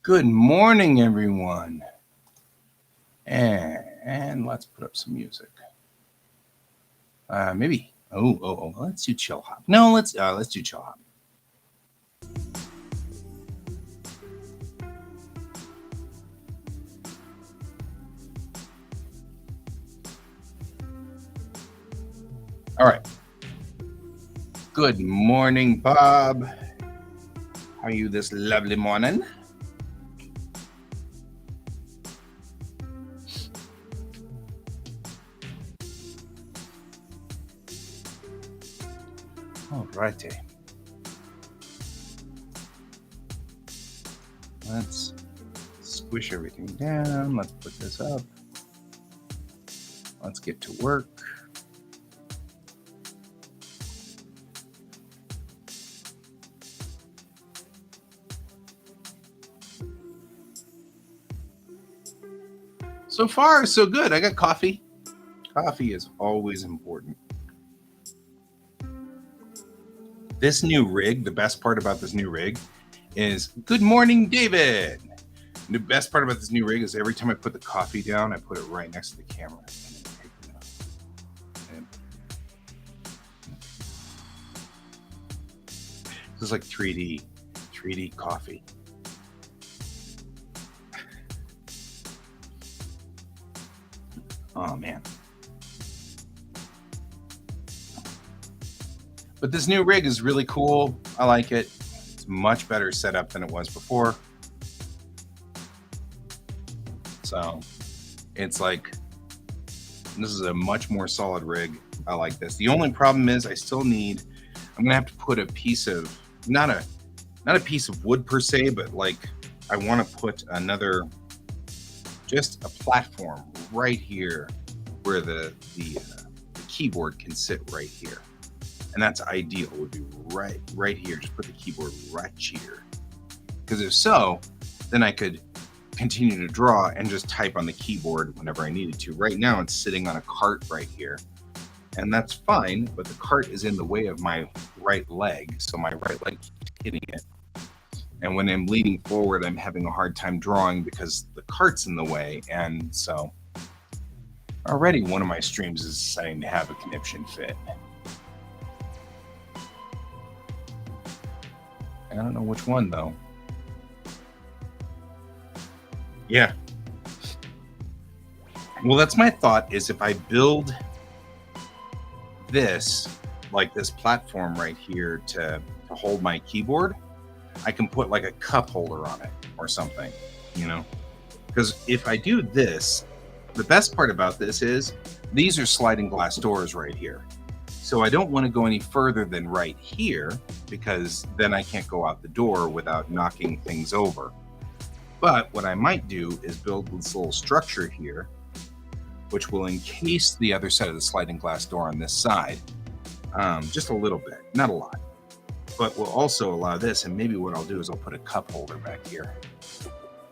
Good morning, everyone. And let's put up some music. Maybe. Let's do chill hop. No, let's do chill hop. All right. Good morning, Bob. How are you this lovely morning? All righty. Let's squish everything down. Let's put this up. Let's get to work. So far, so good. I got coffee. Coffee is always important. This new rig, the best part about this new rig is, good morning, David. The best part about this new rig is every time I put the coffee down, I put it right next to the camera. This is like 3D coffee. Oh man. But this new rig is really cool. I like it. It's much better setup than it was before. So it's like, this is a much more solid rig. I like this. The only problem is I'm gonna have to put a piece of, not a piece of wood per se, but like I want to put just a platform right here where the keyboard can sit right here. And that's ideal, would be right here. Just put the keyboard right here. Because if so, then I could continue to draw and just type on the keyboard whenever I needed to. Right now it's sitting on a cart right here. And that's fine, but the cart is in the way of my right leg. So my right leg keeps hitting it. And when I'm leaning forward, I'm having a hard time drawing because the cart's in the way. And so already one of my streams is starting to have a conniption fit. I don't know which one though. Yeah. Well, that's my thought, is if I build this, like this platform right here to hold my keyboard, I can put like a cup holder on it or something, you know? Because if I do this, the best part about this is these are sliding glass doors right here. So I don't want to go any further than right here, because then I can't go out the door without knocking things over. But what I might do is build this little structure here, which will encase the other side of the sliding glass door on this side. Just a little bit, not a lot. But will also allow this, and maybe what I'll do is I'll put a cup holder back here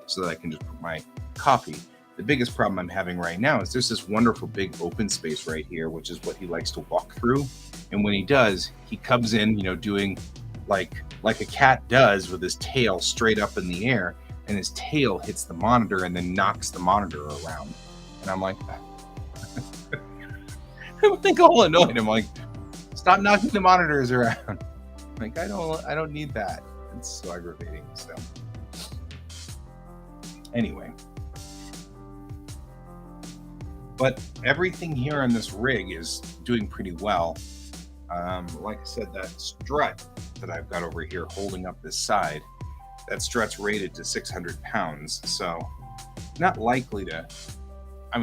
so that I can just put my coffee. The biggest problem I'm having right now is there's this wonderful big open space right here, which is what he likes to walk through. And when he does, he comes in, doing like a cat does, with his tail straight up in the air, and his tail hits the monitor and then knocks the monitor around. And I'm like, I'm like all annoyed. I'm like, stop knocking the monitors around. Like, I don't need that. It's so aggravating. So anyway. But everything here on this rig is doing pretty well. Like I said, that strut that I've got over here holding up this side, that strut's rated to 600 pounds. So not likely to, I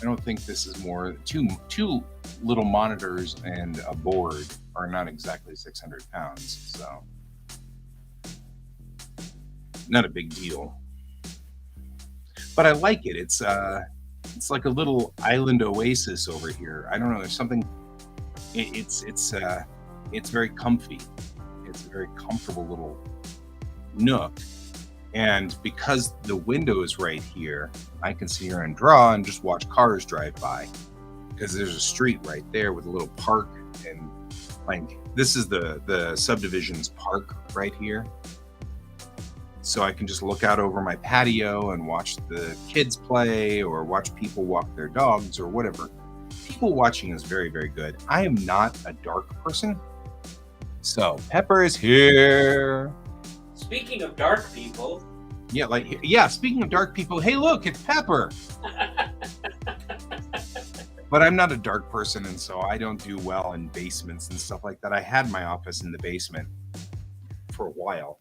don't think this is more, two little monitors and a board are not exactly 600 pounds. So not a big deal. But I like it. It's like a little island oasis over here. I don't know. There's something. It's very comfy. It's a very comfortable little nook. And because the window is right here, I can sit here and draw and just watch cars drive by. Because there's a street right there with a little park, and like this is the subdivision's park right here. so I can just look out over my patio and watch the kids play or watch people walk their dogs or whatever. People watching is very, very good. I am not a dark person. So Pepper is here. Speaking of dark people. Yeah, speaking of dark people, hey, look, it's Pepper. But I'm not a dark person, and so I don't do well in basements and stuff like that. I had my office in the basement for a while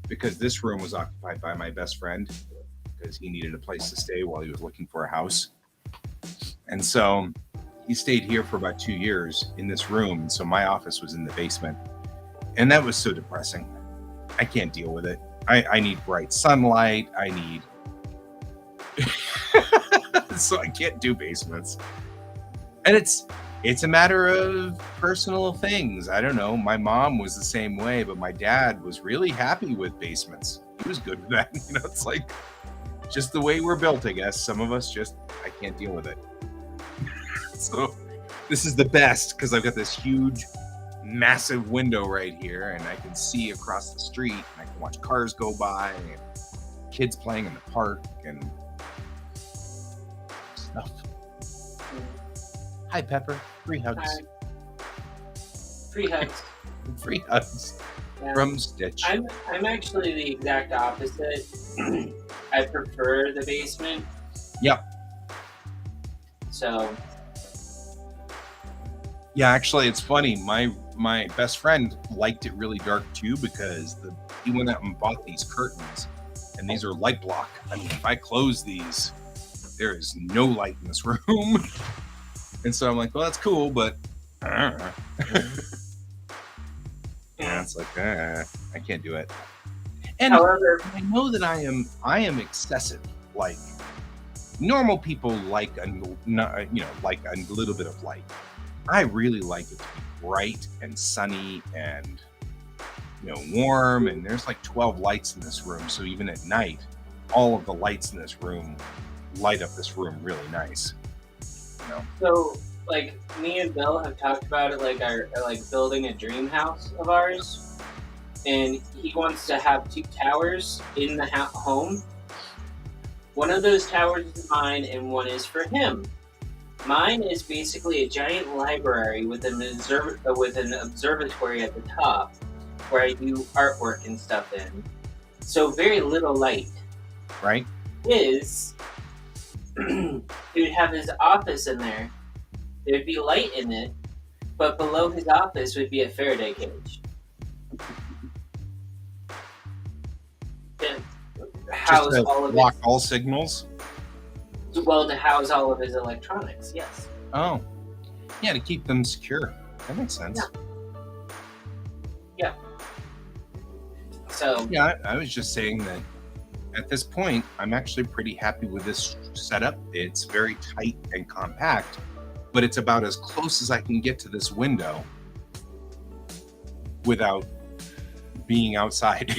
because this room was occupied by my best friend because he needed a place to stay while he was looking for a house. And so he stayed here for about 2 years in this room, and so my office was in the basement. And that was so depressing. I can't deal with it. I need bright sunlight. I need... so I can't do basements. And it's a matter of personal things. I don't know. My mom was the same way, but my dad was really happy with basements. He was good with that. You know, it's like just the way we're built, I guess. Some of us just, I can't deal with it. So this is the best because I've got this huge, massive window right here and I can see across the street and I can watch cars go by and kids playing in the park and stuff. Hi, Pepper. Free hugs. Hi. Free hugs. Free hugs from Stitch. I'm actually the exact opposite. I prefer the basement. Yep. So. Yeah, actually, it's funny. My best friend liked it really dark too because he went out and bought these curtains, and these are light block. I mean, if I close these, there is no light in this room. And so I'm like, well, that's cool, but yeah, it's like I can't do it. And however, I know that I am excessive. Like normal people like a little bit of light. I really like it to be bright and sunny and warm. And there's like 12 lights in this room, so even at night, all of the lights in this room light up this room really nice. So, like, me and Bill have talked about it, like, building a dream house of ours, and he wants to have 2 towers in the home. One of those towers is mine, and one is for him. Mine is basically a giant library with an observatory at the top, where I do artwork and stuff in. So very little light. Right. His... he would have his office in there. There'd be light in it, but below his office would be a Faraday cage. To house all of block all signals? Well, to house all of his electronics, yes. Oh. Yeah, to keep them secure. That makes sense. Yeah. So... Yeah, I was just saying that at this point, I'm actually pretty happy with this setup. It's very tight and compact, but it's about as close as I can get to this window without being outside.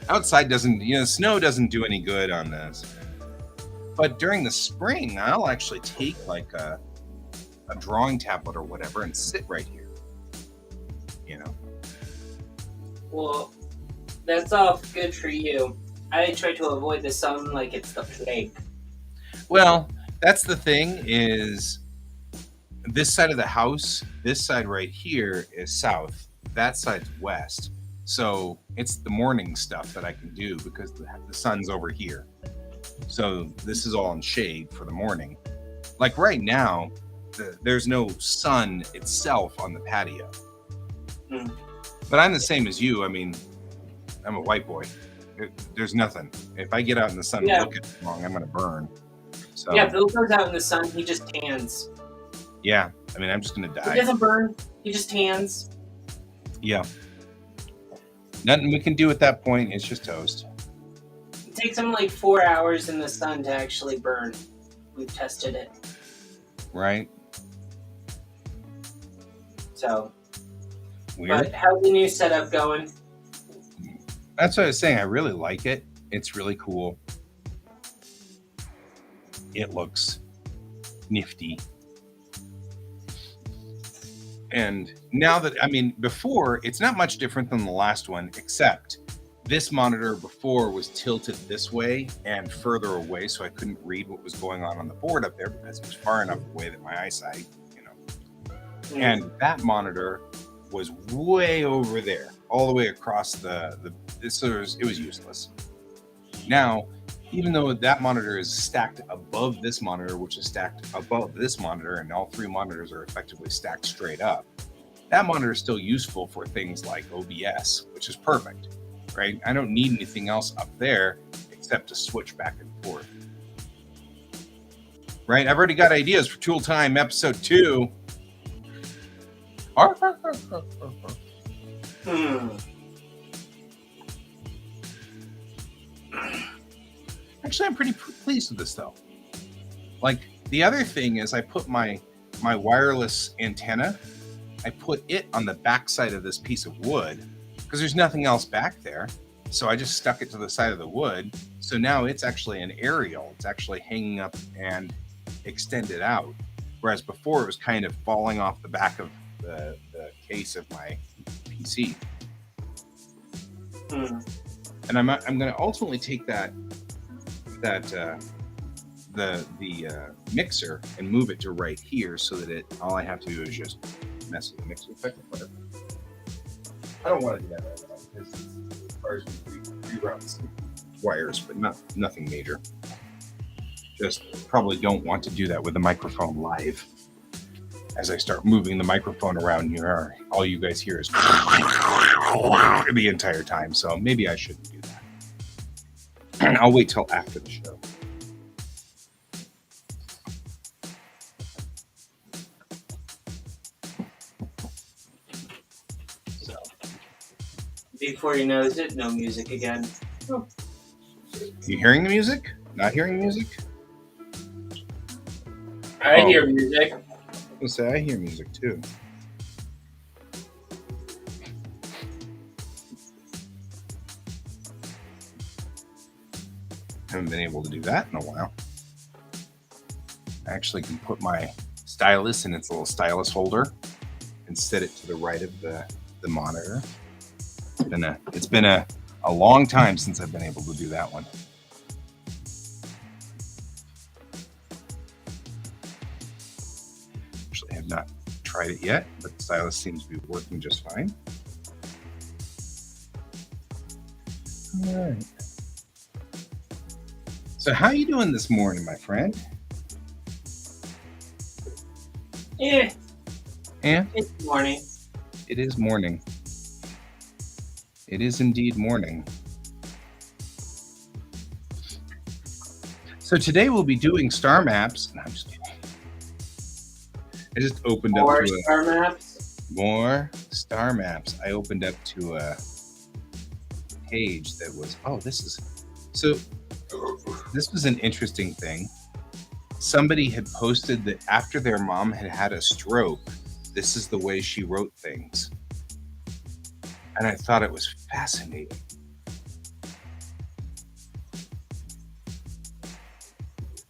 Outside doesn't, snow doesn't do any good on this. But during the spring, I'll actually take like a drawing tablet or whatever and sit right here. Well, that's all good for you. I try to avoid the sun like it's the plague. Well, that's the thing is this side of the house, this side right here is south. That side's west. So it's the morning stuff that I can do because the sun's over here. So this is all in shade for the morning. Like right now, there's no sun itself on the patio. But I'm the same as you. I mean, I'm a white boy. There's nothing. If I get out in the sun and look at it wrong, I'm going to burn. So yeah, Bill goes out in the sun, he just tans. Yeah, I mean, I'm just going to die. He doesn't burn, he just tans. Yeah. Nothing we can do at that point. It's just toast. It takes him like 4 hours in the sun to actually burn. We've tested it. Right. So. Weird. But how's the new setup going? That's what I was saying. I really like it. It's really cool. It looks nifty. And now that, before, it's not much different than the last one, except This monitor before was tilted this way and further away, so I couldn't read what was going on the board up there because it was far enough away that my eyesight, And that monitor was way over there, all the way across it was useless. Now, even though that monitor is stacked above this monitor, which is stacked above this monitor, and all three monitors are effectively stacked straight up, that monitor is still useful for things like OBS, which is perfect, right? I don't need anything else up there except to switch back and forth. Right? I've already got ideas for Tool Time episode 2. Actually, I'm pretty pleased with this, though. Like, the other thing is I put my wireless antenna, I put it on the back side of this piece of wood because there's nothing else back there. So I just stuck it to the side of the wood. So now it's actually an aerial. It's actually hanging up and extended out. Whereas before it was kind of falling off the back of the case of my PC. And I'm going to ultimately take the mixer and move it to right here so that all I have to do is just mess with the mixer effect. Whatever. I don't want to do that right now because it requires me to reroute some wires, but nothing major. Just probably don't want to do that with the microphone live. As I start moving the microphone around here, all you guys hear is the entire time. So maybe I shouldn't do that. I'll wait till after the show. So, before you knows it, no music again. Oh. You hearing the music? Not hearing music? I hear music. I say I hear music too. Haven't been able to do that in a while. I actually can put my stylus in its little stylus holder and set it to the right of the monitor. It's been a long time since I've been able to do that one. Actually, I have not tried it yet, but the stylus seems to be working just fine. All right. So how you doing this morning, my friend? Yeah. It's morning. It is morning. It is indeed morning. So today we'll be doing star maps. No, I'm just kidding. I just opened up to star maps. More star maps. I opened up to a page that was this was an interesting thing. Somebody had posted that after their mom had had a stroke, this is the way she wrote things. And I thought it was fascinating.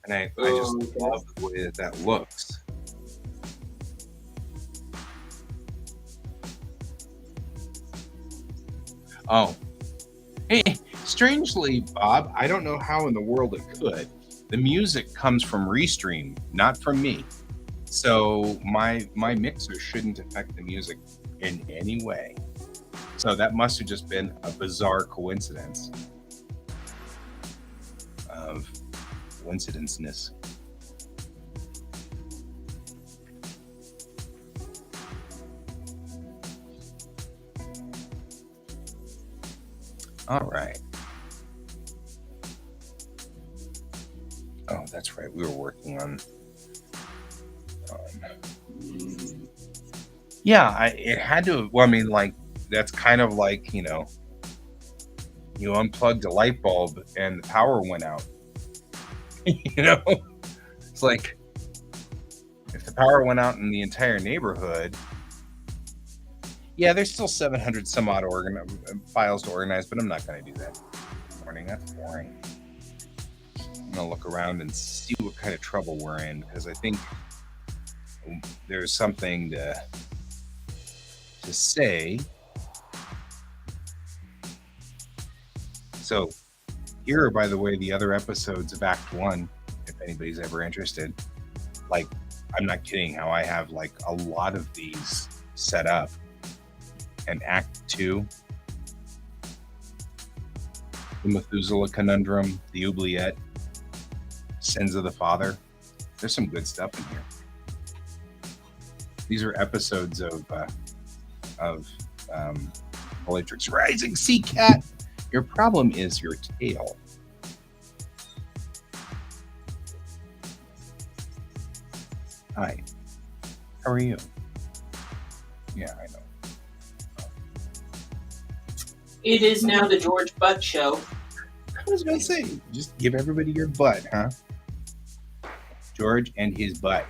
And I just love the way that looks. Oh. Hey, strangely, Bob, I don't know how in the world it could. The music comes from Restream, not from me. So my mixer shouldn't affect the music in any way. So that must have just been a bizarre coincidence of coincidenceness. All right. Oh, that's right. We were working on. It had to. Well, I mean, like that's kind of like you unplugged a light bulb and the power went out. It's like if the power went out in the entire neighborhood. Yeah, there's still 700 some odd files to organize, but I'm not going to do that this morning. That's boring. I'm going to look around and see what kind of trouble we're in, because I think there's something to say So here are, by the way, the other episodes of Act 1, if anybody's ever interested. Like, I'm not kidding how I have like a lot of these set up. And Act 2, the Methuselah Conundrum, the Oubliette, Sins of the Father. There's some good stuff in here. These are episodes of Bellatrix Rising. Sea Cat, your problem is your tail. Hi, how are you? Yeah, I know. It is now the George Butt Show. I was going to say, just give everybody your butt, huh? George and his butt.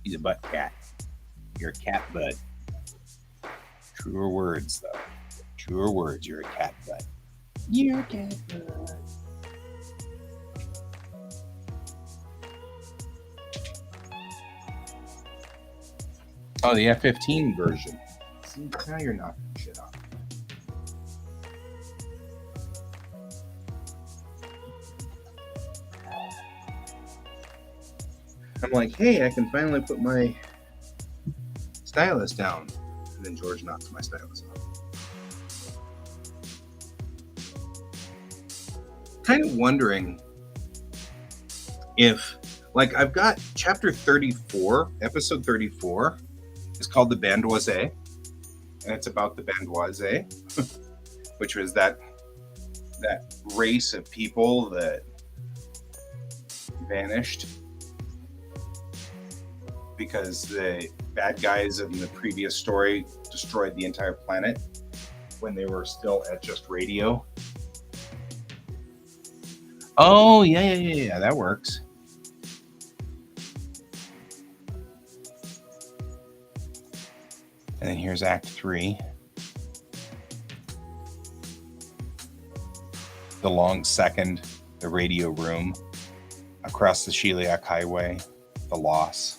He's a butt cat. You're a cat butt. Truer words, though. Truer words, you're a cat butt. You're a cat butt. Oh, the F-15 version. See, now you're knocking shit off. I'm like, hey, I can finally put my stylus down. And then George knocks my stylus off. Kind of wondering if, like, I've got chapter 34, episode 34, is called the Bandoise. And it's about the Bandoise, which was that race of people that vanished because the bad guys in the previous story destroyed the entire planet when they were still at just radio. Oh, yeah, that works. And then here's Act 3. The long second, the radio room, across the Sheliak Highway, the loss.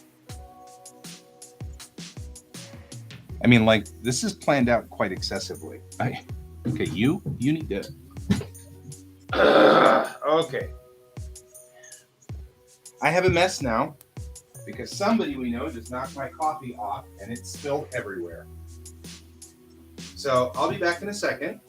I mean, like, this is planned out quite excessively. Okay, you need to... okay. I have a mess now because somebody we know just knocked my coffee off and it's spilled everywhere. So I'll be back in a second.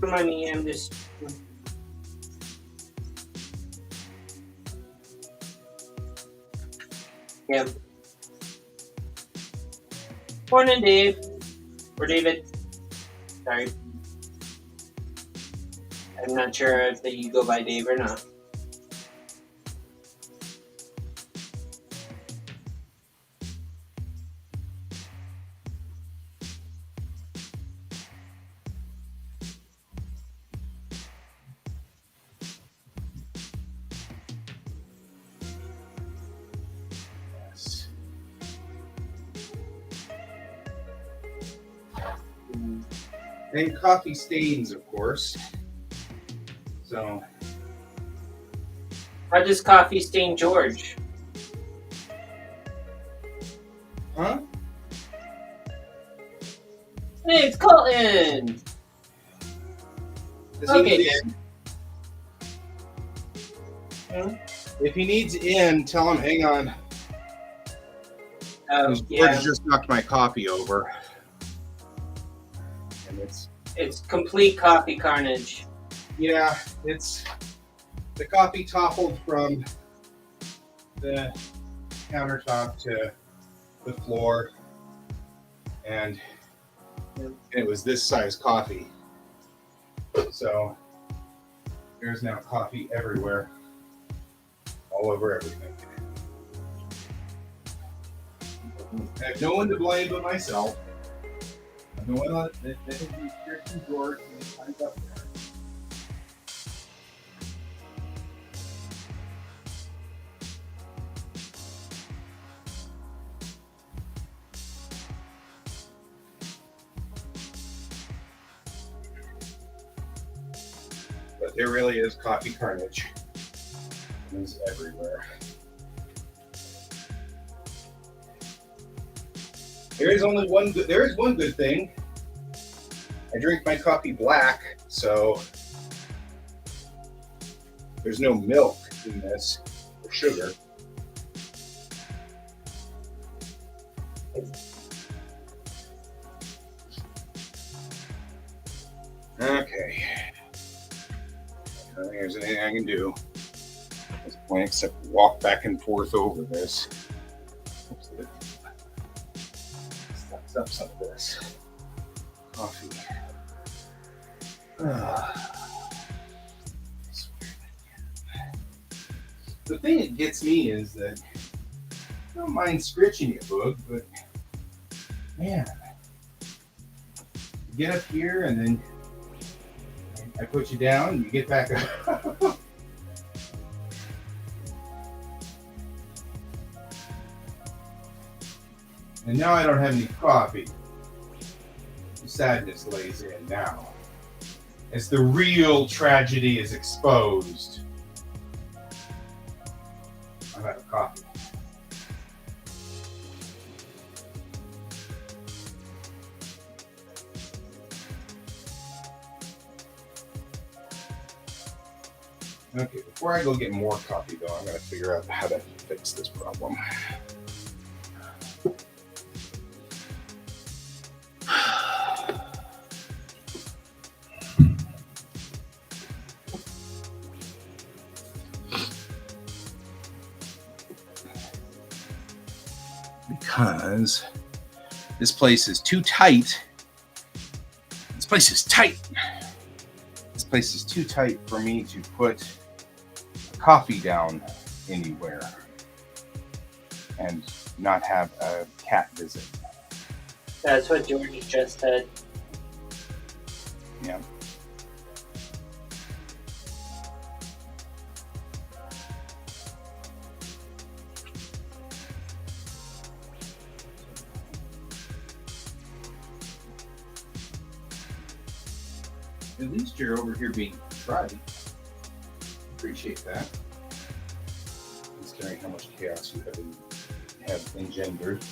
Remind me, I'm just. Yeah. Morning, Dave. Or David. Sorry. I'm not sure if you go by Dave or not. And coffee stains, of course. So. How does coffee stain George? Huh? Hey, it's Colton! Okay. If he needs in, tell him, hang on. Yeah. George just knocked my coffee over. And it's complete coffee carnage. Yeah, it's the coffee toppled from the countertop to the floor, and it was this size coffee. So there's now coffee everywhere. all over everything. I have no one to blame but myself. I'm the one that has these tricky doors and these times up there. But there really is coffee carnage. It's everywhere. There is one good thing. I drink my coffee black, so there's no milk in this or sugar. Okay. I don't think there's anything I can do at this point except walk back and forth over this. Hopefully it sucks up some of this coffee. The thing that gets me is that I don't mind scratching you, Boog, but man, you get up here and then I put you down and you get back up. And now I don't have any coffee. Sadness lays in now. As the real tragedy is exposed. I'm out of coffee. Okay, before I go get more coffee though, I'm gonna figure out how to fix this problem. Because this place is too tight. This place is tight. This place is too tight for me to put coffee down anywhere and not have a cat visit. That's what George just said. Yeah. At least you're over here being tried. Appreciate that. Considering how much chaos you have engendered.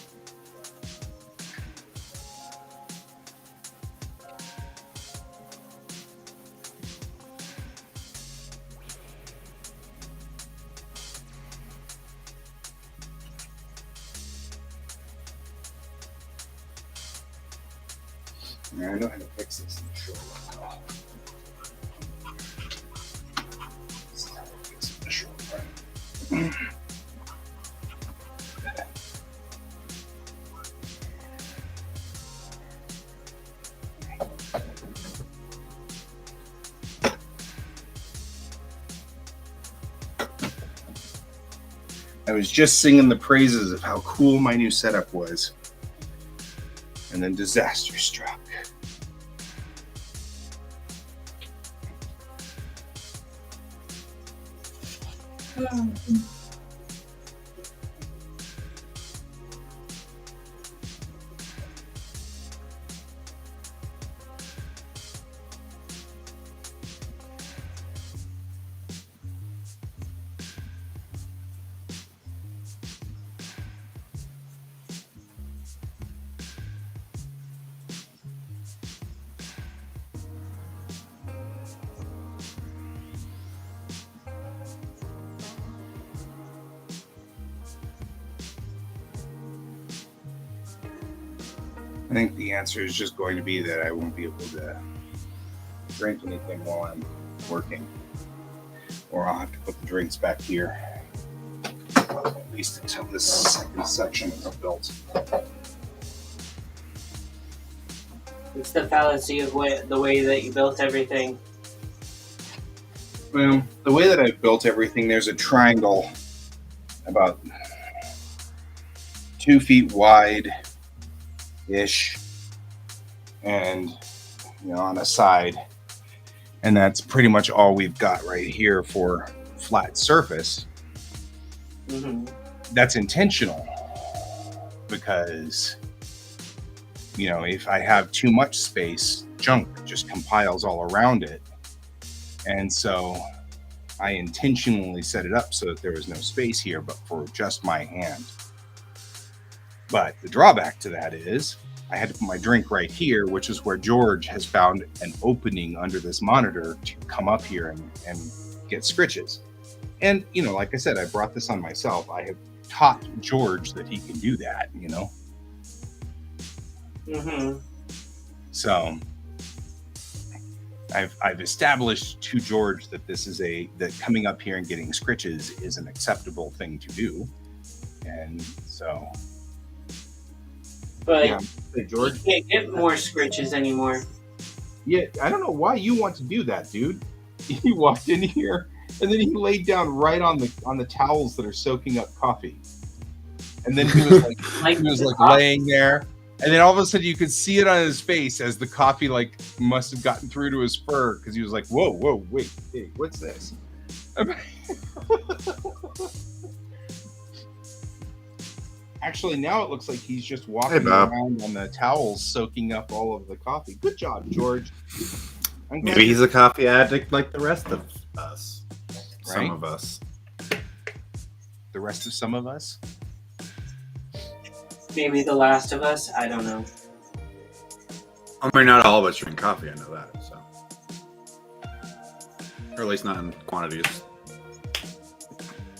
Now I know how to fix this in the short run. I was just singing the praises of how cool my new setup was, and then disaster struck. I think the answer is just going to be that I won't be able to drink anything while I'm working. Or I'll have to put the drinks back here. At least until this second section is built. It's the fallacy of the way that you built everything. Well, the way that I've built everything, there's a triangle about 2 feet wide ish, and on a side, and that's pretty much all we've got right here for flat surface. Mm-hmm. That's intentional because if I have too much space, junk just compiles all around it, and so I intentionally set it up so that there was no space here but for just my hand. But the drawback to that is I had to put my drink right here, which is where George has found an opening under this monitor to come up here and get scritches. And, like I said, I brought this on myself. I have taught George that he can do that, Mm-hmm. So I've established to George that that coming up here and getting scritches is an acceptable thing to do. And so... But yeah, hey, George, you can't get more scritches anymore. Yeah, I don't know why you want to do that, dude. He walked in here and then he laid down right on the towels that are soaking up coffee. And then he was like laying there, and then all of a sudden you could see it on his face as the coffee must have gotten through to his fur, because he was like, whoa, wait, hey, what's this? Actually, now it looks like he's just walking around on the towels, soaking up all of the coffee. Good job, George. Maybe he's a coffee addict like the rest of us. Right? Some of us. The rest of some of us? Maybe The Last of Us? I don't know. I mean, not all of us drink coffee, I know that. So, or at least not in quantities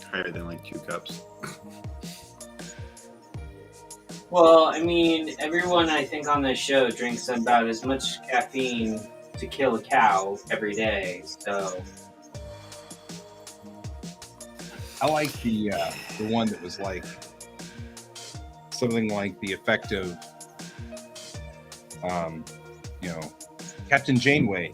higher than 2 cups. Well, I mean, everyone I think on this show drinks about as much caffeine to kill a cow every day, so... I like the one that was something like the effect of, Captain Janeway.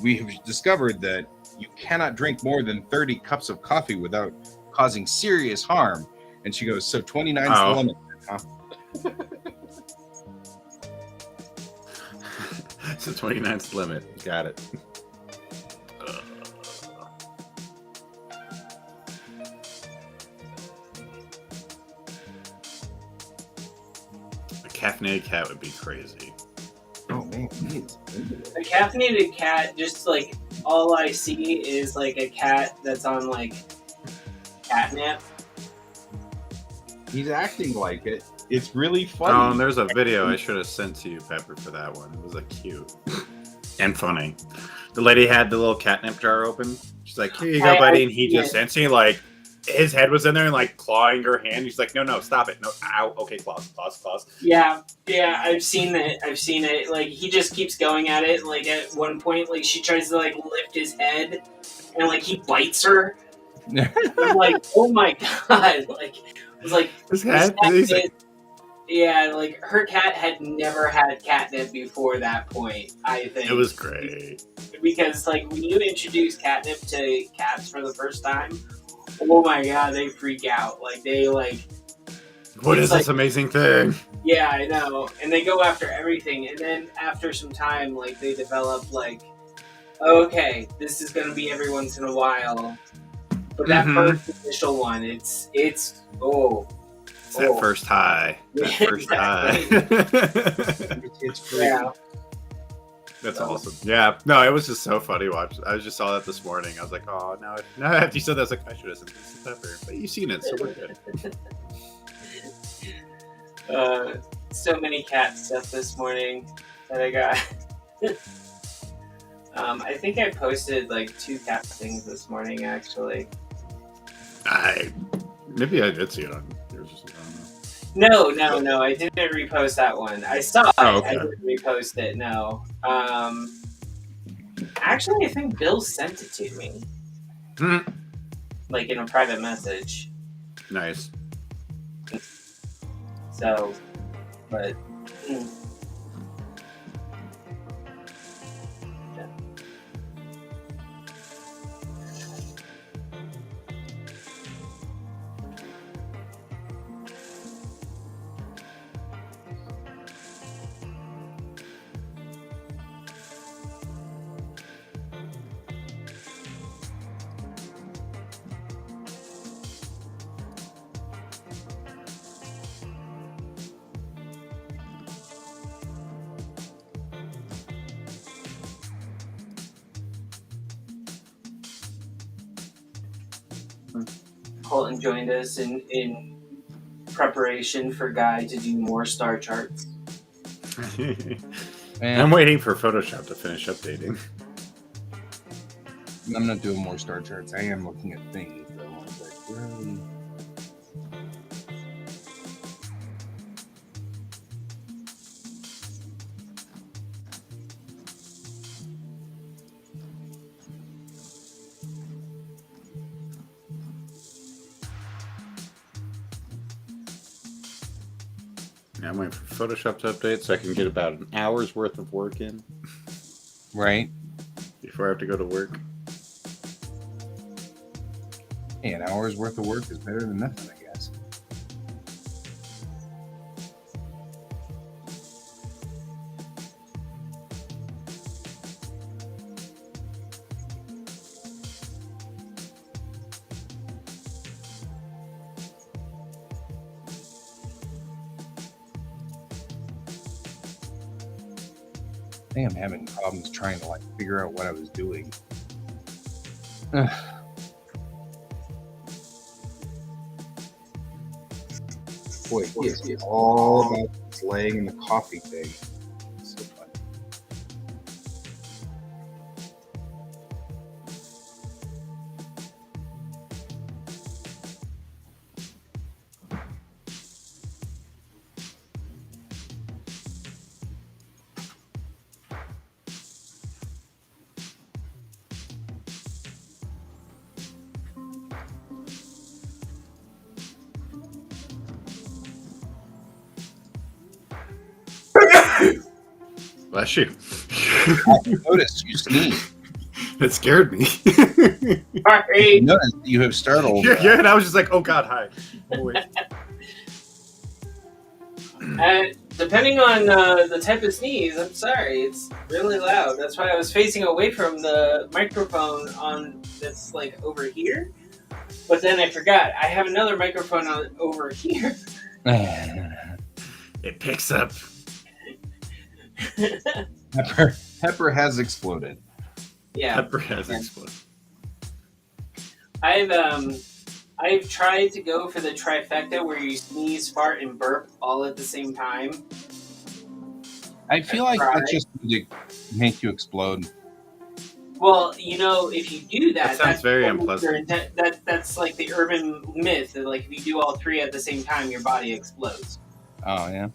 We have discovered that you cannot drink more than 30 cups of coffee without causing serious harm. And she goes, so 29's the limit. Huh? So 29's the limit. Got it. A caffeinated cat would be crazy. Oh man, a caffeinated cat, just all I see is a cat that's on catnip. He's acting like it. It's really funny. Oh, and there's a video I should have sent to you, Pepper, for that one. It was cute and funny. The lady had the little catnip jar open. She's like, "Here you go, buddy," and he just instantly his head was in there and clawing her hand. He's like, "No, stop it! No, ow, okay, claws." Yeah, I've seen it. He just keeps going at it. At one point, she tries to lift his head, and he bites her. I'm like, oh my god! His head. Yeah, her cat had never had catnip before that point, I think. It was great. Because, when you introduce catnip to cats for the first time, oh my god, they freak out. What is this amazing thing? Yeah, I know. And they go after everything, and then after some time, they develop, okay, this is gonna be every once in a while. But that first initial one, it's that first high. That first high. It's great. Yeah. That's awesome. Yeah. No, it was just so funny watch. I just saw that this morning. I was like, oh, now after you said that, I was like, I should have sent this to Pepper. But you've seen it, so we're good. So many cat stuff this morning that I got. I think I posted 2 cat things this morning, actually. Maybe I did see it on yours. No, I didn't repost that one. I saw it. Okay. I didn't repost it. No. Actually, I think Bill sent it to me. In a private message. Nice. So, but. Colton? Colton joined us in preparation for Guy to do more star charts. I'm waiting for Photoshop to finish updating. I'm not doing more star charts. I am looking at things though. I was like, really? Yeah, I'm waiting for Photoshop to update so I can get about an hour's worth of work in. Right. Before I have to go to work. Hey, an hour's worth of work is better than nothing, I guess. I think I'm having problems trying to figure out what I was doing. Boy, it's all about this laying in the coffee thing. It's so funny. Bless you. I noticed you sneezed. That scared me. Sorry. Notice you have startled. Yeah, and I was just like, oh god, hi. Oh, wait. Depending on the type of sneeze, I'm sorry, it's really loud. That's why I was facing away from the microphone on that's over here. But then I forgot I have another microphone over here. It picks up. Pepper has exploded. Yeah. Pepper has exploded. I've tried to go for the trifecta where you sneeze, fart, and burp all at the same time. I feel like that's just to make you explode. Well, if you do that, That sounds very unpleasant. That's like the urban myth that if you do all three at the same time, your body explodes. Oh yeah.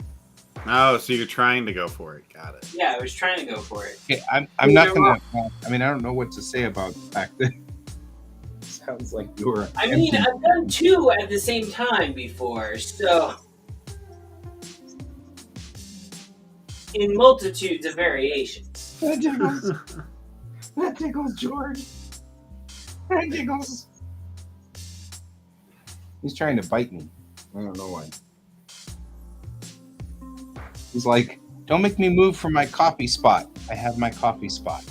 Oh, so you're trying to go for it. Got it. Yeah, I was trying to go for it. Okay, I'm not gonna. I don't know what to say about the fact that it sounds like you're. I mean, I've done two at the same time before, so in multitudes of variations. That tickles. That tickles, George. That tickles. He's trying to bite me. I don't know why. He's like, don't make me move from my coffee spot. I have my coffee spot.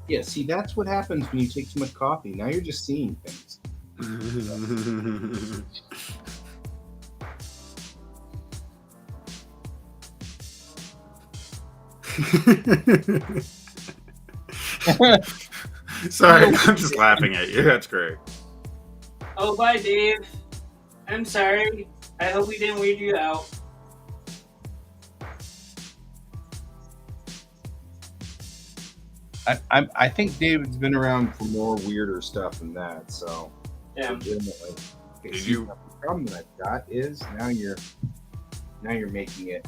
Yeah, see, that's what happens when you take too much coffee. Now you're just seeing things. Sorry, I'm just laughing at you. That's great. Oh, bye, Dave. I'm sorry. I hope we didn't weird you out. I think David's been around for more weirder stuff than that, so Yeah. legitimately. Okay, Did see, you- the problem that I've got is now you're making it.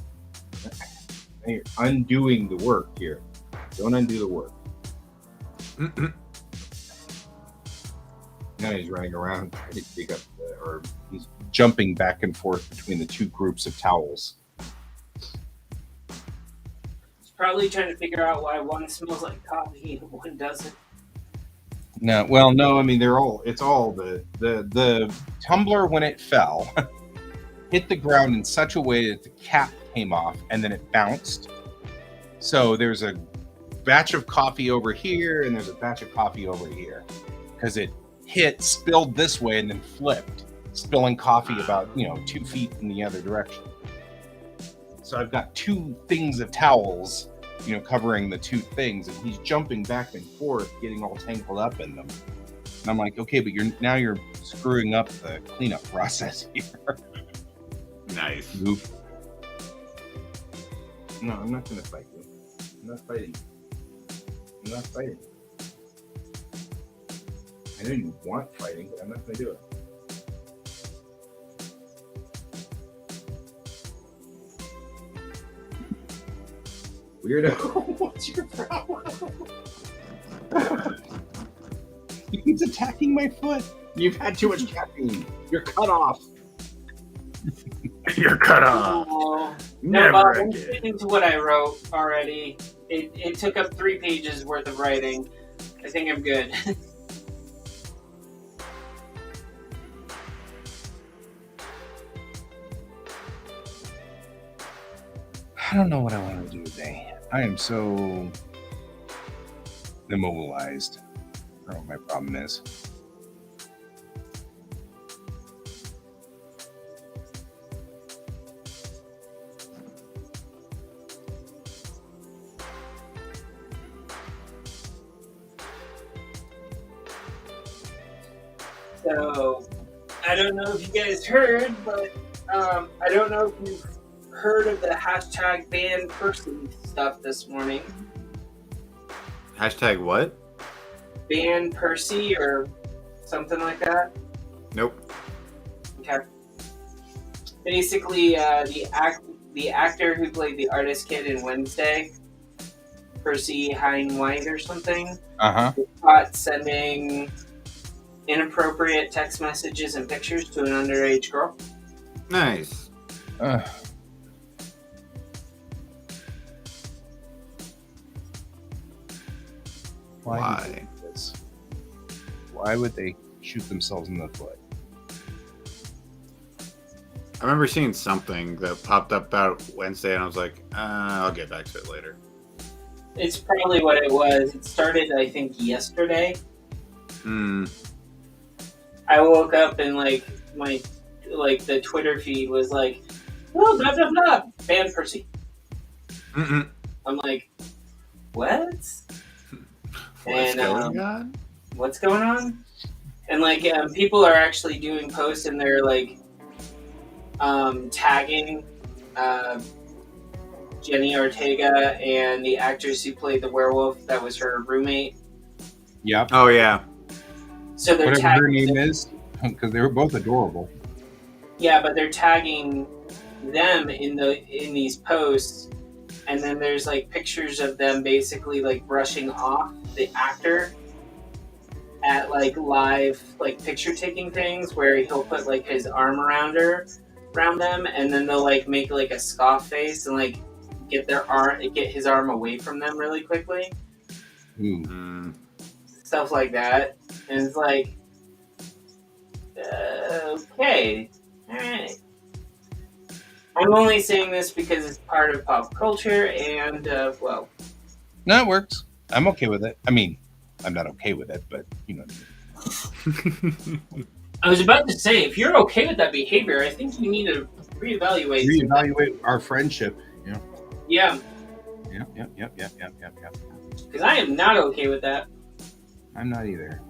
Now you're undoing the work here. Don't undo the work. Now he's running around trying to dig up or he's jumping back and forth between the two groups of towels. He's probably trying to figure out why one smells like coffee and one doesn't. No, well, no. I mean, it's all the tumbler when it fell hit the ground in such a way that the cap came off and then it bounced. So there's a batch of coffee over here and there's a batch of coffee over here because it hit, spilled this way, and then flipped. spilling coffee about 2 feet in the other direction. So I've got 2 things of towels, covering the 2 things, and he's jumping back and forth, getting all tangled up in them. And I'm like, okay, but you're screwing up the cleanup process here. Nice. Oop. No, I'm not going to fight you. I'm not fighting. I know you want fighting, but I'm not going to do it. Weirdo. What's your problem? He keeps attacking my foot. You've had too much caffeine. You're cut off. You're cut off. No, Never Bob, I'm again. sticking to what I wrote already. It took up 3 pages worth of writing. I think I'm good. I don't know what I want to do today. I am so immobilized. I don't know what my problem is. So, I don't know if you guys heard, but I don't know if you've heard of the hashtag ban Percy stuff this morning. Hashtag what? Ban Percy or something like that. Nope. Okay. Basically, the actor who played the artist kid in Wednesday, Percy Hein White or something, Uh-huh. was caught sending inappropriate text messages and pictures to an underage girl. Nice. Why? Would they do this? Why would they shoot themselves in the foot? I remember seeing something that popped up about Wednesday, and I was like, I'll get back to it later. It's probably what it was. It started, I think, yesterday. I woke up and the Twitter feed was like, oh, blah blah blah, ban Percy. Mm-mm. I'm like, what? What's And, going on? What's going on? And people are actually doing posts and they're tagging Jenny Ortega and the actress who played the werewolf that was her roommate. Yep. Oh, yeah. So they're Whatever tagging her name is, because they were both adorable. Yeah, but they're tagging them in these posts, and then there's pictures of them basically brushing off the actor at live picture taking things where he'll put his arm around them, and then they'll make a scoff face and get his arm away from them really quickly. Stuff like that. And it's okay, alright. I'm only saying this because it's part of pop culture and, No, it works. I'm okay with it. I mean, I'm not okay with it, but you know what I mean. I was about to say, if you're okay with that behavior, I think you need to reevaluate. Reevaluate our friendship. Yeah. Yep. Because I am not okay with that. I'm not either.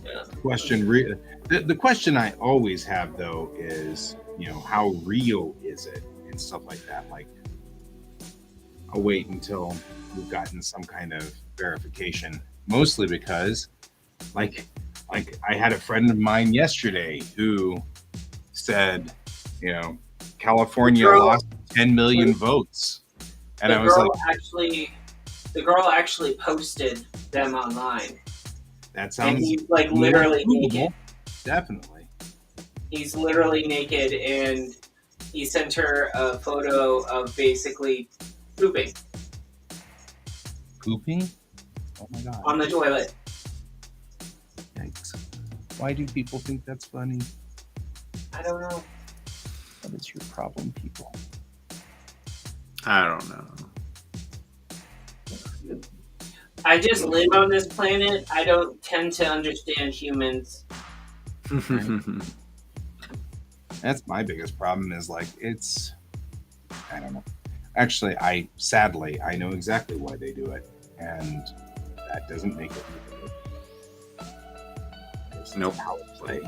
Yeah. The question I always have though is, how real is it and stuff like that. I'll wait until we've gotten some kind of verification. Mostly because, I had a friend of mine yesterday who said, California lost 10 million votes, and I was the girl actually posted them online. That sounds. And he's literally naked. Definitely. He's literally naked, and he sent her a photo of basically pooping. Pooping? Oh my god. On the toilet. Yikes. Why do people think that's funny? I don't know. What is your problem, people? I don't know. I just live on this planet. I don't tend to understand humans. That's my biggest problem is like, I don't know. Actually, sadly, I know exactly why they do it. And that doesn't make it good. Nope. Power play.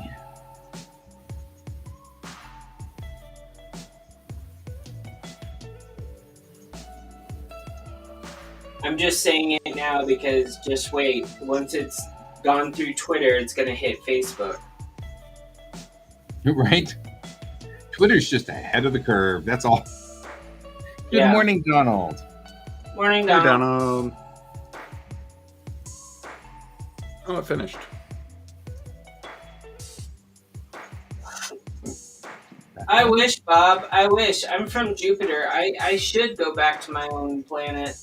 I'm just saying it now because just wait. Once it's gone through Twitter, it's going to hit Facebook. Right? Twitter's just ahead of the curve. That's all. Good Yeah. morning, Donald. Morning, Hey, Donald. Donald. Oh, it finished. I wish, Bob. I wish. I'm from Jupiter. I should go back to my own planet.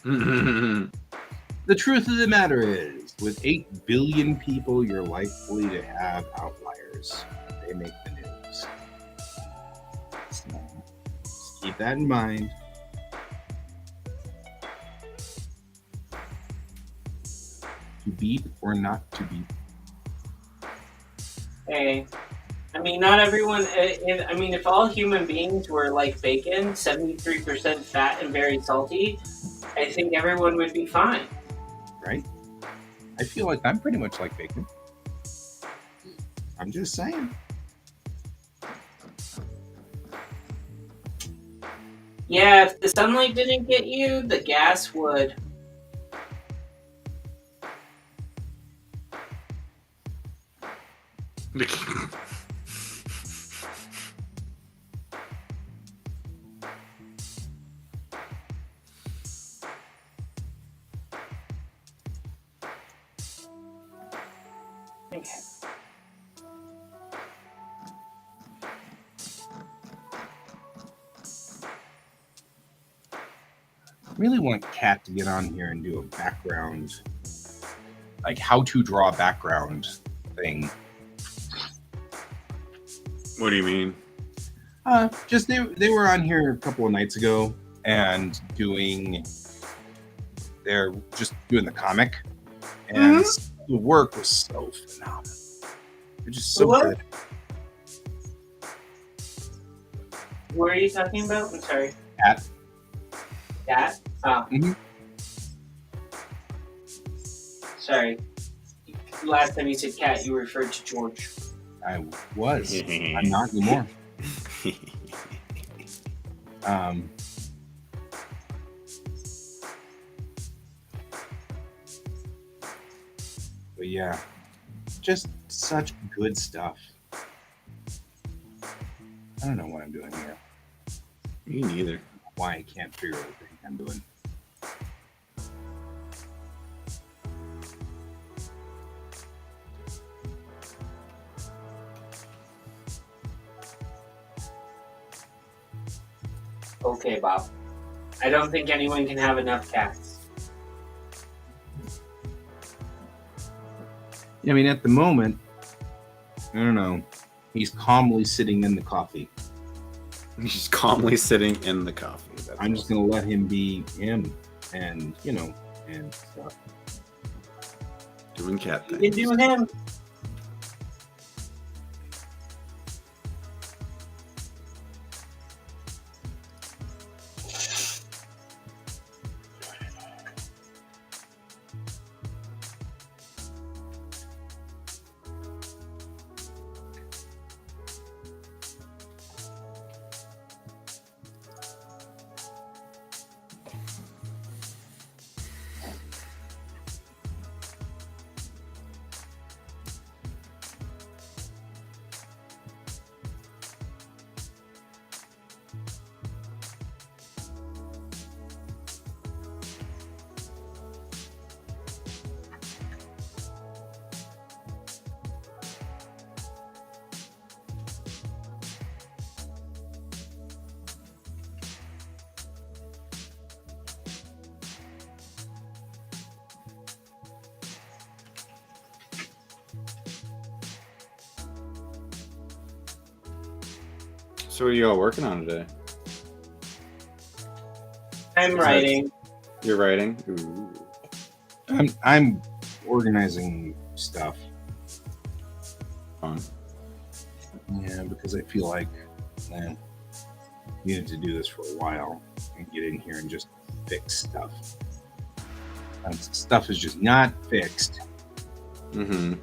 The truth of the matter is, with 8 billion people, you're likely to have outliers. They make the news. So, just keep that in mind. To beep or not to beep. Hey. I mean, not everyone. If all human beings were like bacon, 73% fat and very salty, I think everyone would be fine. Right? I feel like I'm pretty much like bacon. I'm just saying. Yeah, if the sunlight didn't get you, the gas would. Okay. I really want Kat to get on here and do a background, like how to draw a background thing. What do you mean? Just they were on here a couple of nights ago and they're just doing the comic, and the work was so phenomenal. They're just so good. What are you talking about? I'm sorry. Kat. Cat? Oh. Mhm. Sorry. Last time you said cat, you referred to George. I was. I'm not anymore. But yeah, just such good stuff. I don't know what I'm doing here. Me neither. Why I can't figure out what the heck I'm doing. Okay, Bob. I don't think anyone can have enough cats. I mean, at the moment, I don't know. He's calmly sitting in the coffee. He's just calmly sitting in the coffee. I'm just going to let him be him and, and stuff. Doing cat You things. can do him. So what are you all working on today? I'm writing. You're writing? Ooh. I'm organizing stuff. fun. Yeah, because I feel like I needed to do this for a while and get in here and just fix stuff. And stuff is just not fixed. Mm-hmm.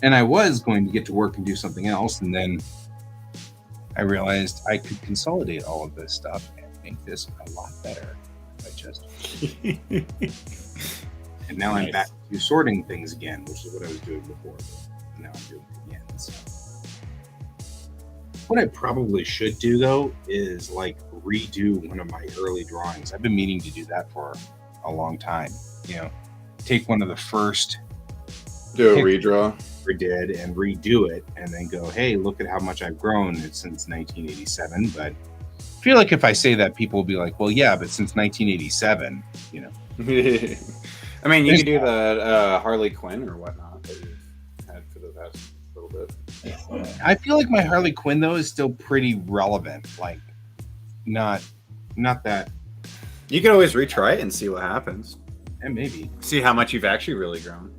And I was going to get to work and do something else, and then I realized I could consolidate all of this stuff and make this a lot better. I just and now I'm Nice. back to sorting things again, which is what I was doing before. But now I'm doing it again. So. What I probably should do though is like redo one of my early drawings. I've been meaning to do that for a long time. You know, take one of the first Do a redraw. we did and redo it and then go, hey, look at how much I've grown since 1987. But I feel like if I say that, people will be like, well, yeah, but since 1987, you know. I mean, you could do the Harley Quinn or whatnot that you've had for the past little bit. I feel like my Harley Quinn though is still pretty relevant. Like, not that. You could always retry it and see what happens. And maybe See how much you've actually really grown.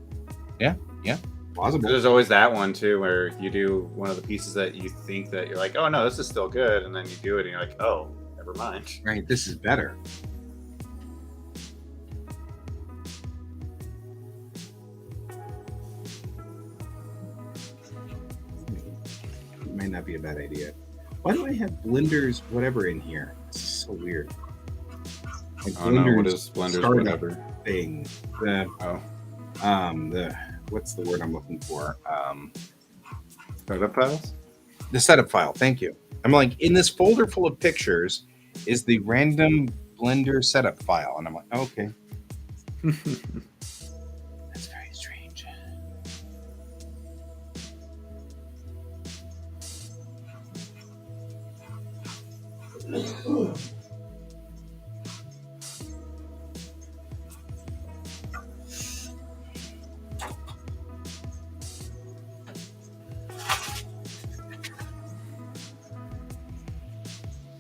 plausible. There's always that one too, where you do one of the pieces that you think that you're like, oh no, this is still good, and then you do it and you're like, oh, never mind. Right, this is better. It might not be a bad idea. Why do I have Blender's whatever in here? This is so weird. Like Oh no, what is Blender's startup whatever? thing? The what's the word I'm looking for? Startup files? The setup file. Thank you. I'm like, in this folder full of pictures is the random Blender setup file, and I'm like, okay, that's very strange.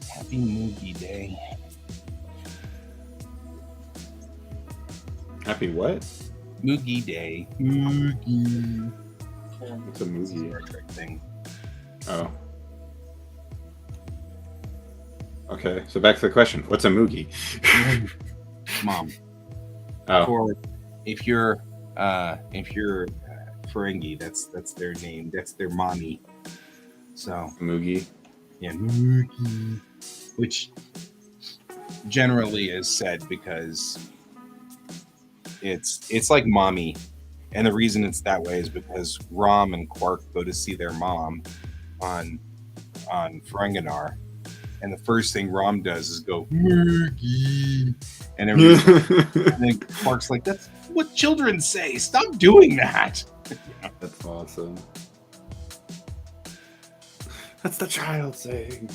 Happy Moogie Day. Happy what? Moogie Day. Moogie. It's a movie. Star Trek thing. Oh. Okay, so back to the question. What's a Moogie? Mom. Oh. For if you're Ferengi, that's their name. That's their mommy. So Moogie. yeah, Moogie. Which generally is said because it's like mommy, and the reason it's that way is because Rom and QuACk go to see their mom on Ferenginar, and the first thing Rom does is go Moogie, and and then QuARK's like, that's what children say. Stop doing that. That's awesome. That's the child saying.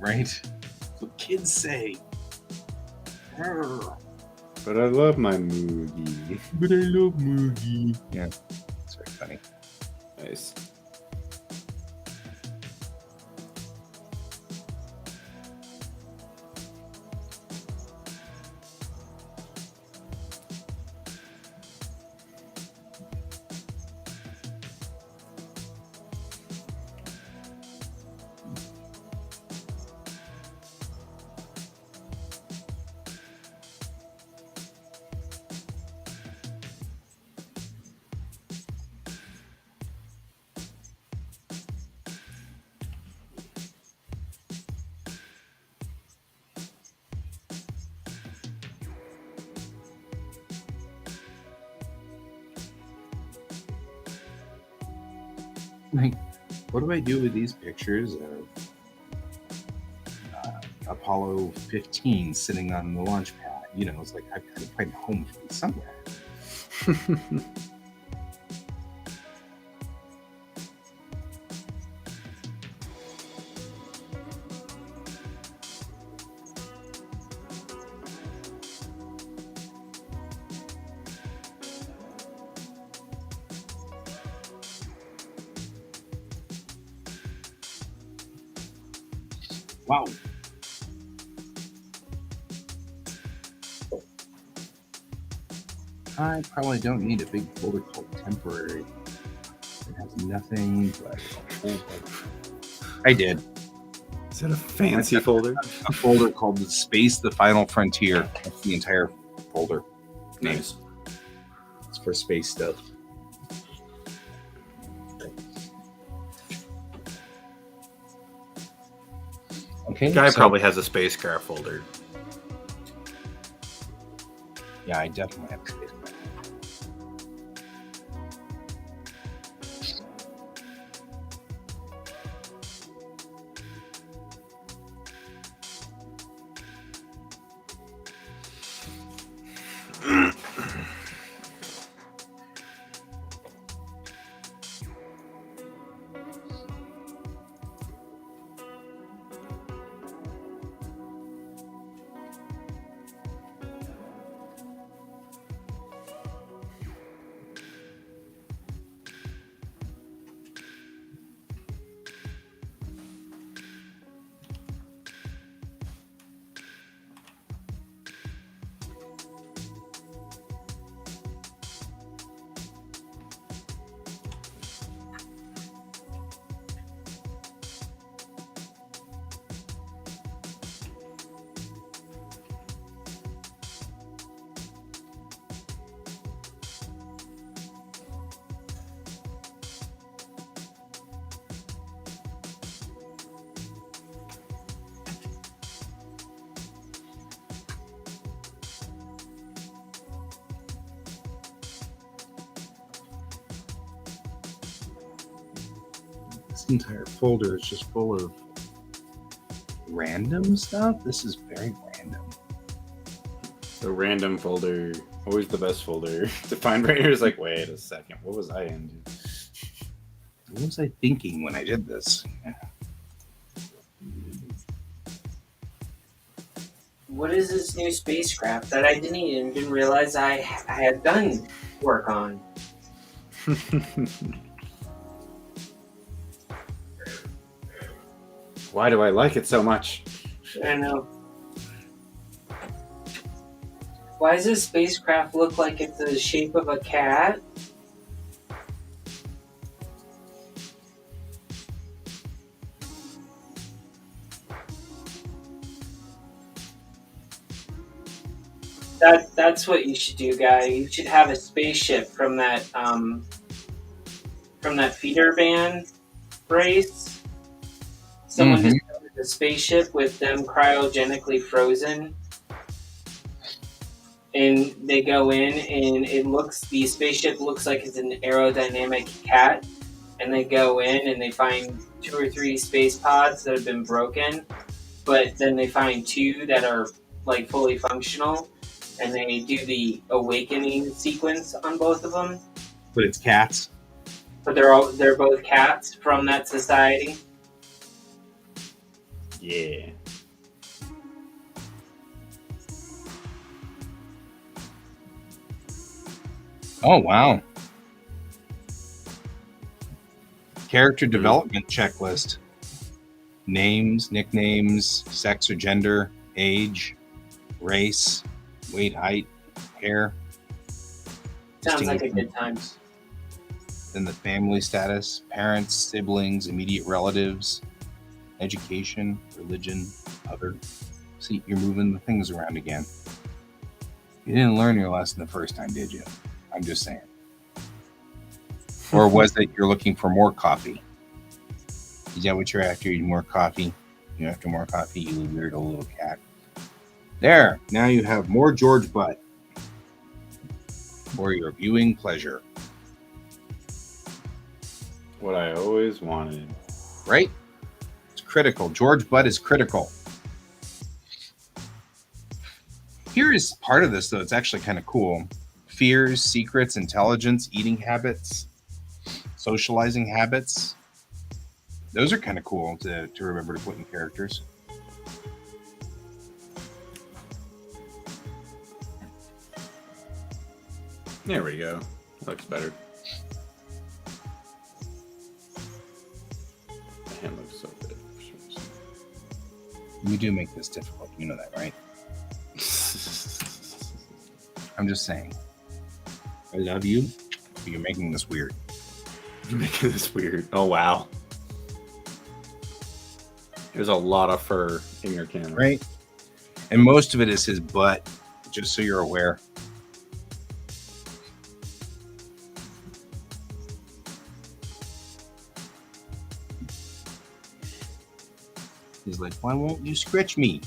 Right? That's what kids say. Arr. But I love my Moogie. But I love Moogie. Yeah, it's very funny. Nice. Like, what do I do with these pictures of Apollo 15 sitting on the launch pad? You know, it's like I've got to find a home for these somewhere. Wow. I probably don't need a big folder called temporary. It has nothing but a whole bunch. I did. Is that a fancy folder? A folder called the Space the Final Frontier. That's the entire folder. Nice. It's for space stuff. Okay. Guy probably has a spacecraft folder. Yeah, I definitely have a spacecraft. This entire folder is just full of random stuff. This is very random. The random folder, always the best folder. To find right here is like, wait a second, what was I in? What was I thinking when I did this? What is this new spacecraft that I didn't realize I had done work on? Why do I like it so much? I know. Why does this spacecraft look like it's the shape of a cat? That's what you should do, guy. You should have a spaceship from that feeder band race. Someone discovered a spaceship with them cryogenically frozen, and they go in, and the spaceship looks like it's an aerodynamic cat, and they go in and they find 2 or 3 space pods that have been broken, but then they find 2 that are like fully functional, and they do the awakening sequence on both of them. But it's cats. But they're both cats from that society. Yeah. Oh, wow. Character development checklist. Names, nicknames, sex or gender, age, race, weight, height, hair. Sounds like a good time. Then the family status, parents, siblings, immediate relatives, education, religion, other. See, you're moving the things around again. You didn't learn your lesson the first time, did you? I'm just saying. Or was it you're looking for more coffee? Is that what you're after? You need more coffee? You're after more coffee, you weird old little cat. There, now you have more George Butt for your viewing pleasure. What I always wanted. Right? It's critical. George Butt is critical. Here is part of this, though. It's actually kind of cool. Fears, secrets, intelligence, eating habits, socializing habits. Those are kind of cool to remember to put in characters. There we go. Looks better. The hand looks so good. We do make this difficult. You know that, right? I'm just saying. I love you, but you're making this weird. You're making this weird. Oh, wow. There's a lot of fur in your camera. Right? And most of it is his butt, just so you're aware. He's like, why won't you scratch me?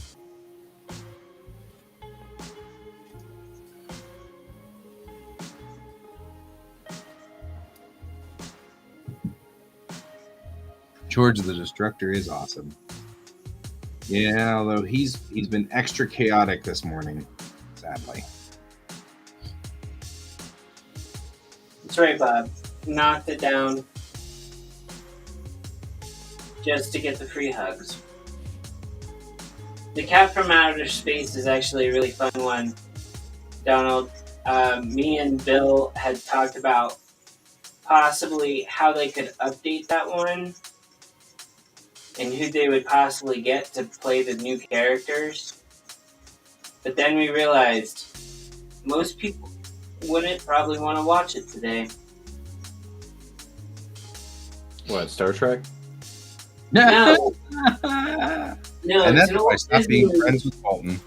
George the Destructor is awesome. Yeah, although he's been extra chaotic this morning, sadly. That's right, Bob. Knocked it down just to get the free hugs. The Cat from Outer Space is actually a really fun one, Donald. Me and Bill had talked about possibly how they could update that one and who they would possibly get to play the new characters. But then we realized most people wouldn't probably want to watch it today. What, Star Trek? No. No, And that's it's an why I old stopped Disney being movie. friends with Bolton.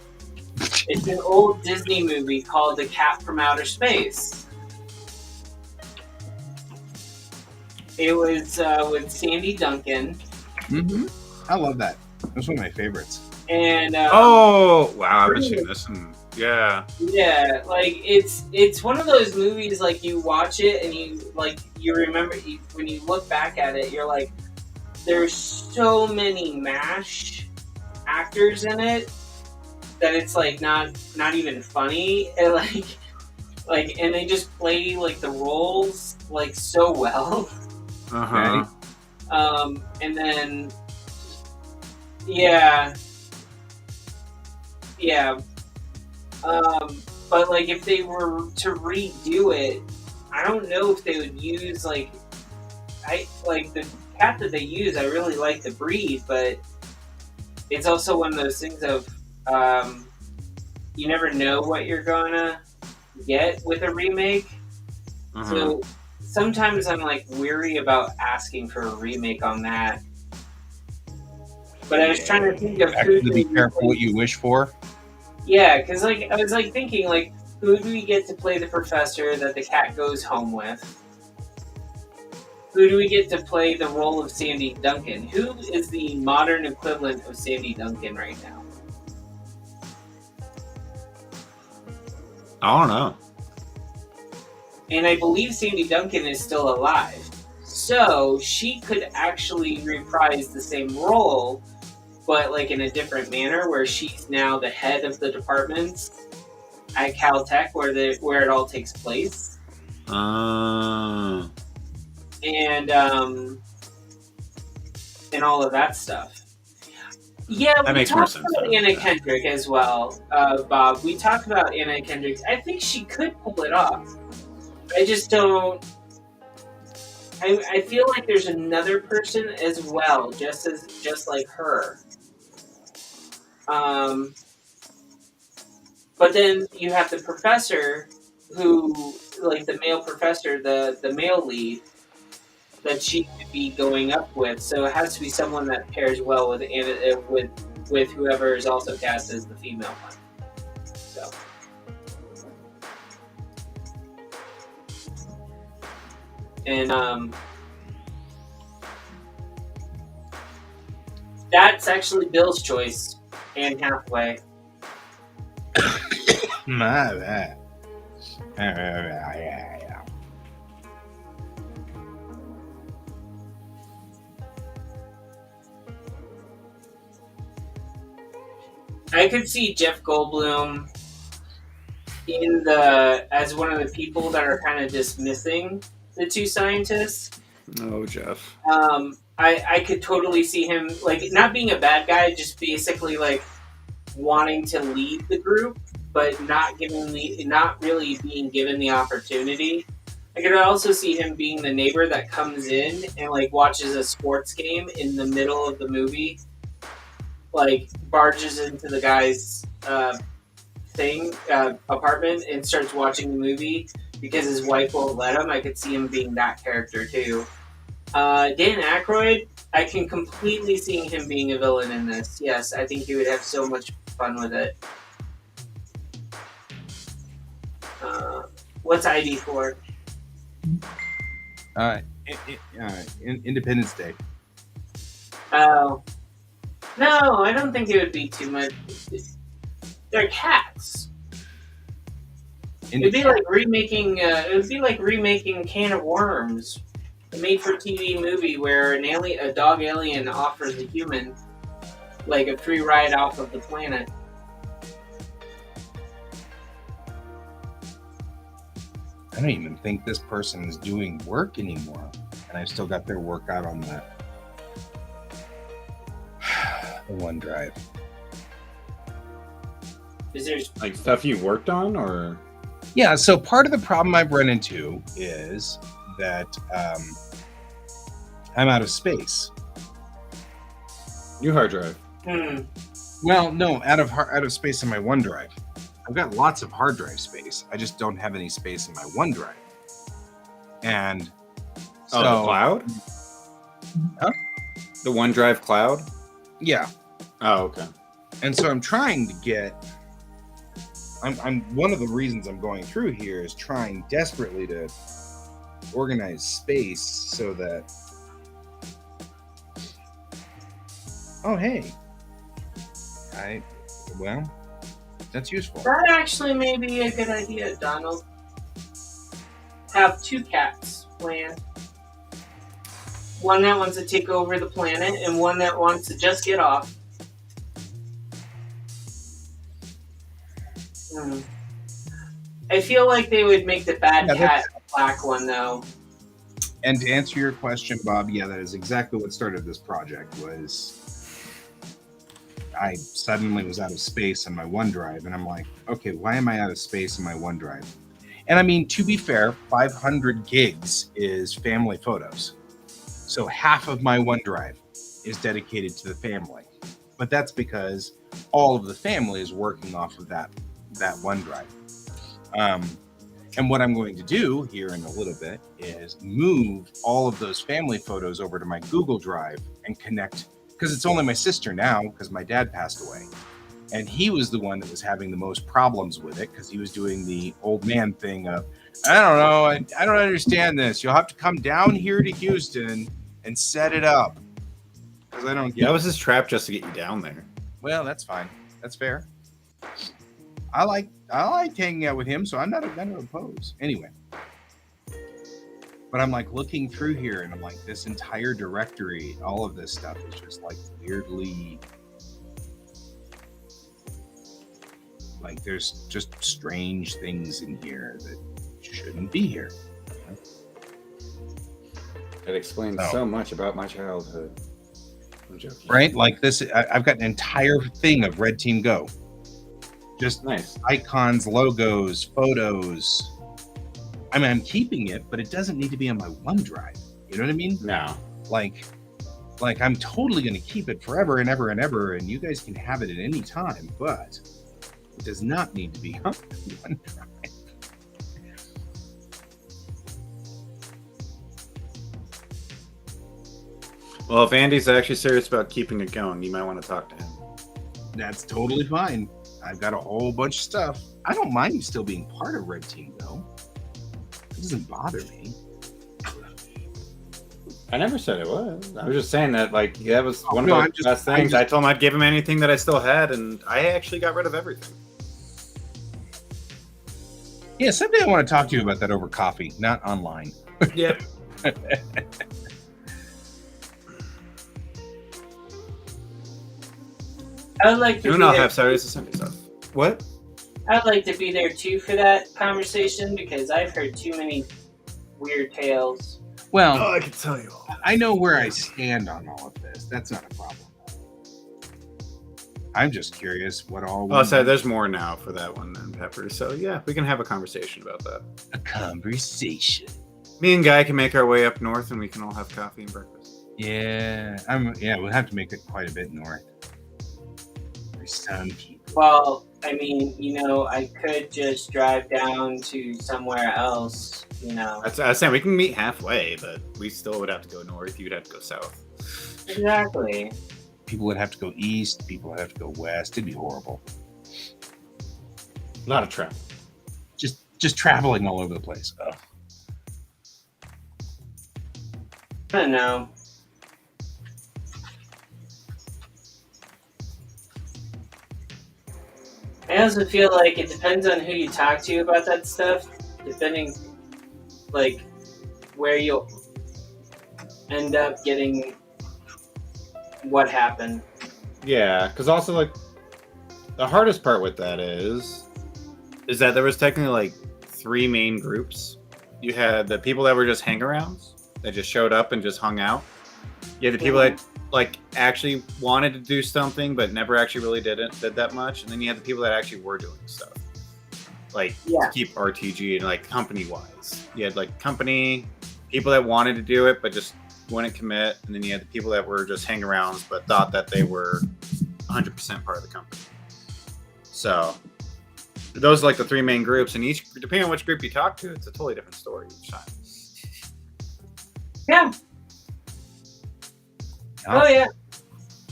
It's an old Disney movie called The Cat from Outer Space. It was with Sandy Duncan. Mm-hmm. I love that. That's one of my favorites. And Oh, wow. I haven't seen this. Yeah. yeah, like it's one of those movies like you watch it and you remember when you look back at it, you're like, there's so many MASH actors in it that it's like not even funny, and like and they just play like the roles like so well. Uh-huh. And then yeah. But like if they were to redo it, I don't know if they would use the cat that they use. I really like the breed, but it's also one of those things of you never know what you're gonna get with a remake. Uh-huh. So sometimes I'm like weary about asking for a remake on that. But I was trying to think of who Actually, be do careful what you wish for. Yeah, because like I was like thinking like who do we get to play the professor that the cat goes home with? Who do we get to play the role of Sandy Duncan? Who is the modern equivalent of Sandy Duncan right now? I don't know. And I believe Sandy Duncan is still alive. So she could actually reprise the same role, but like in a different manner, where she's now the head of the departments at Caltech where it all takes place. And all of that stuff. Yeah, That we makes more talked sense, about though. Anna Kendrick as well, Bob. We talked about Anna Kendrick. I think she could pull it off. I just don't. I feel like there's another person as well, just like her. But then you have the professor, who, like the male professor, the male lead, that she could be going up with. So it has to be someone that pairs well with Anna, with whoever is also cast as the female one. So. And that's actually Bill's choice, Anne Hathaway. My bad. Yeah. I could see Jeff Goldblum as one of the people that are kind of dismissing the two scientists. Oh, Jeff. I could totally see him like not being a bad guy, just basically like wanting to lead the group, but not really being given the opportunity. I could also see him being the neighbor that comes in and like watches a sports game in the middle of the movie like barges into the guy's apartment and starts watching the movie because his wife won't let him. I could see him being that character too. Dan Aykroyd, I can completely see him being a villain in this. Yes, I think he would have so much fun with it. What's ID for? Independence Day. Oh. No, I don't think it would be too much. They're cats. It'd be like remaking. It would be like remaking Can of Worms, a made-for-TV movie where a dog alien offers a human like a free ride off of the planet. I don't even think this person is doing work anymore, and I've still got their work out on the OneDrive. Is there Like stuff you worked on, or? Yeah, so part of the problem I've run into is that I'm out of space. New hard drive. Well, no, out of space in my OneDrive. I've got lots of hard drive space. I just don't have any space in my OneDrive. And so, the cloud? Huh? The OneDrive cloud? Yeah. Oh, okay. And so I'm trying to get. I'm one of the reasons I'm going through here is trying desperately to organize space so that. Oh, hey. Well, that's useful. That actually may be a good idea, Donald. Have two cats planned. One that wants to take over the planet and one that wants to just get off. I feel like they would make the bad cat a black one, though. And to answer your question, Bob, yeah, that is exactly what started this project. Was I suddenly was out of space on my OneDrive, and I'm like, okay, why am I out of space in my OneDrive? And I mean, to be fair, 500 gigs is family photos. So half of my OneDrive is dedicated to the family. But that's because all of the family is working off of that OneDrive. And what I'm going to do here in a little bit is move all of those family photos over to my Google Drive and connect, because it's only my sister now because my dad passed away. And he was the one that was having the most problems with it because he was doing the old man thing of, I don't know, I don't understand this. You'll have to come down here to Houston and set it up. Because I don't get that was his trap just to get you down there. Well, that's fine. That's fair. I like hanging out with him, so I'm not going to oppose. Anyway. But I'm like looking through here and I'm like, this entire directory, all of this stuff is just like weirdly, like there's just strange things in here that shouldn't be here. It explains so much about my childhood. I'm joking. Right? Like this, I've got an entire thing of Red Team Go. Just nice icons, logos, photos. I mean, I'm keeping it, but it doesn't need to be on my OneDrive. You know what I mean? No. Like I'm totally going to keep it forever and ever and ever, and you guys can have it at any time, but it does not need to be on OneDrive. Well, if Andy's actually serious about keeping it going, you might want to talk to him. That's totally fine. I've got a whole bunch of stuff. I don't mind you still being part of Red Team, though. It doesn't bother me. I never said it was. I was just saying that, like, that was one of the best things. I told him I'd give him anything that I still had, and I actually got rid of everything. Yeah, someday I want to talk to you about that over coffee, not online. Yep. I would like to. You and I'll have Saturdays and Sunday stuff. What? I'd like to be there too for that conversation because I've heard too many weird tales. Well, I can tell you all. I know where I stand on all of this. That's not a problem. I'm just curious what all. Oh, sorry, there's more now for that one than Pepper. So yeah, we can have a conversation about that. A conversation. Me and Guy can make our way up north, and we can all have coffee and breakfast. Yeah, we'll have to make it quite a bit north. Some people. Well, I mean, I could just drive down to somewhere else, That's what I was saying. We can meet halfway, but we still would have to go north. You'd have to go south. Exactly. People would have to go east. People would have to go west. It'd be horrible. A lot of travel. Just traveling all over the place. Ugh. I don't know. I also feel like it depends on who you talk to about that stuff, depending, like, where you'll end up getting what happened. Yeah, because also, like, the hardest part with that is that there was technically, like, 3 main groups. You had the people that were just hang-arounds, that just showed up and just hung out. You had the people that, like, actually wanted to do something, but never actually really did that much. And then you had the people that actually were doing stuff. Like, to keep RTG and, like, company-wise. You had, like, company, people that wanted to do it, but just wouldn't commit. And then you had the people that were just hang-arounds, but thought that they were 100% part of the company. So, those are, like, the 3 main groups. And each, depending on which group you talk to, it's a totally different story each time. Yeah. Oh yeah.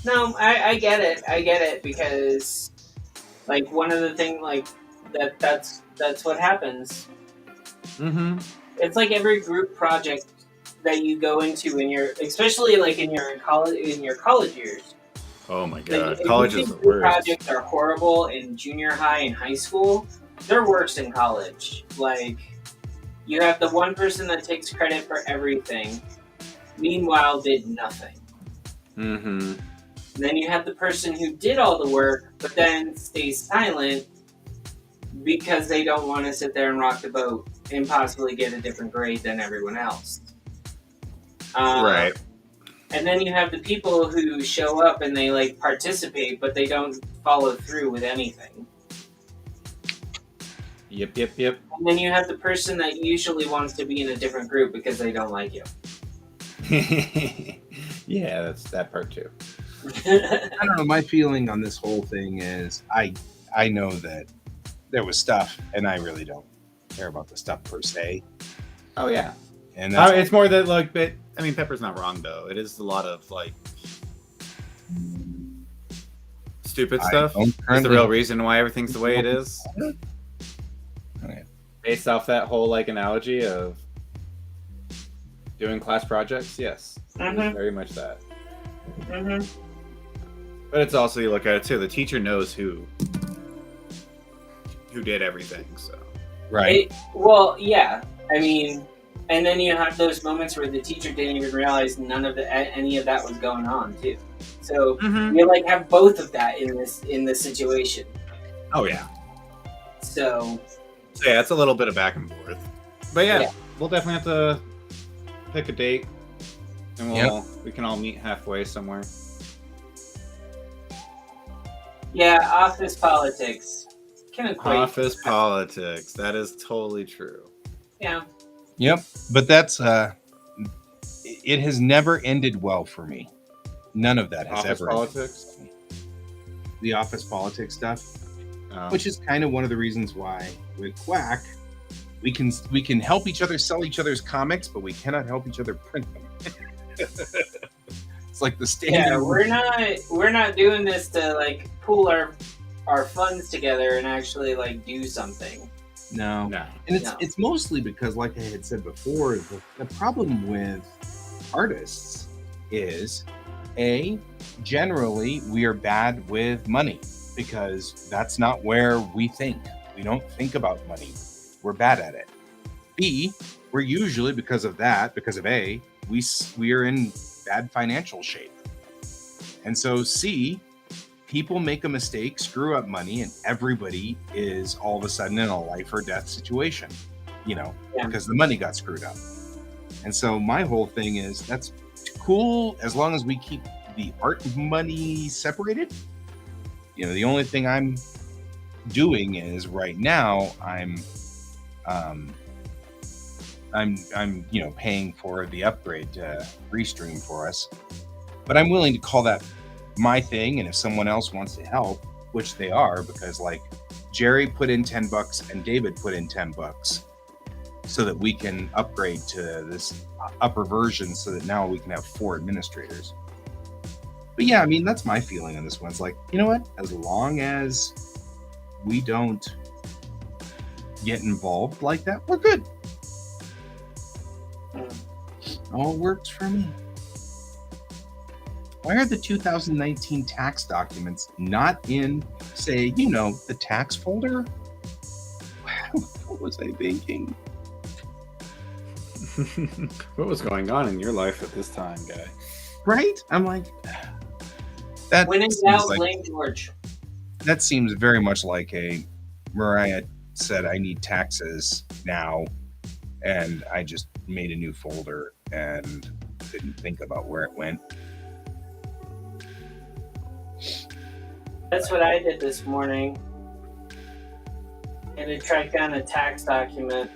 No, I get it because, like, one of the things, like, that's what happens. Mm-hmm. It's like every group project that you go into especially like in your college years. Oh my god, like, college is the worst. Projects are horrible in junior high and high school. They're worse in college. Like, you have the one person that takes credit for everything, meanwhile did nothing. Mm-hmm. And then you have the person who did all the work, but then stays silent because they don't want to sit there and rock the boat and possibly get a different grade than everyone else. Right. And then you have the people who show up and they, like, participate, but they don't follow through with anything. Yep. And then you have the person that usually wants to be in a different group because they don't like you. Yeah, that's that part too. I don't know. My feeling on this whole thing is I know that there was stuff, and I really don't care about the stuff per se. Oh yeah, and it's more that, like, but I mean, Pepper's not wrong though. It is a lot of, like, stupid stuff. Is the real reason why everything's the way it is. Okay. Based off that whole, like, analogy of doing class projects, yes, very much that. Mm-hmm. But it's also, you look at it too. The teacher knows who did everything, so right. Well, yeah. I mean, and then you have those moments where the teacher didn't even realize any of that was going on too. So you, like, have both of that in this situation. Oh yeah. So yeah, it's a little bit of back and forth. But yeah. We'll definitely have to pick a date, and we can all meet halfway somewhere. Yeah, office politics. Office politics. That is totally true. Yeah. Yep. But that's it has never ended well for me. None of that has office ever politics. Ended. The office politics stuff, which is kind of one of the reasons why with QuaCk we can help each other sell each other's comics, but we cannot help each other print them. It's like the standard. Yeah, we're not doing this to, like, pool our funds together and actually, like, do something. No. And it's mostly because, like I had said before, the problem with artists is, generally we are bad with money because that's not where we think. We don't think about money. We're bad at it. B, we're usually, because of A, we are in bad financial shape. And so C, people make a mistake, screw up money, and everybody is all of a sudden in a life or death situation, because the money got screwed up. And so my whole thing is, that's cool as long as we keep the art money separated. The only thing I'm doing is right now I'm paying for the upgrade to Restream for us, but I'm willing to call that my thing, and if someone else wants to help, which they are, because like Jerry put in $10 and David put in $10 so that we can upgrade to this upper version so that now we can have 4 administrators. But yeah, I mean, that's my feeling on this one. It's like, you know what? As long as we don't get involved like that, we're good. All works for me. Why are the 2019 tax documents not in, say, the tax folder? What was I thinking? What was going on in your life at this time, guy? Right? I'm like, that When in seems doubt, like, blame George. that seems very much like a Mariah said, I need taxes now, and I just made a new folder and didn't think about where it went. That's what I did this morning. And to track down a tax document.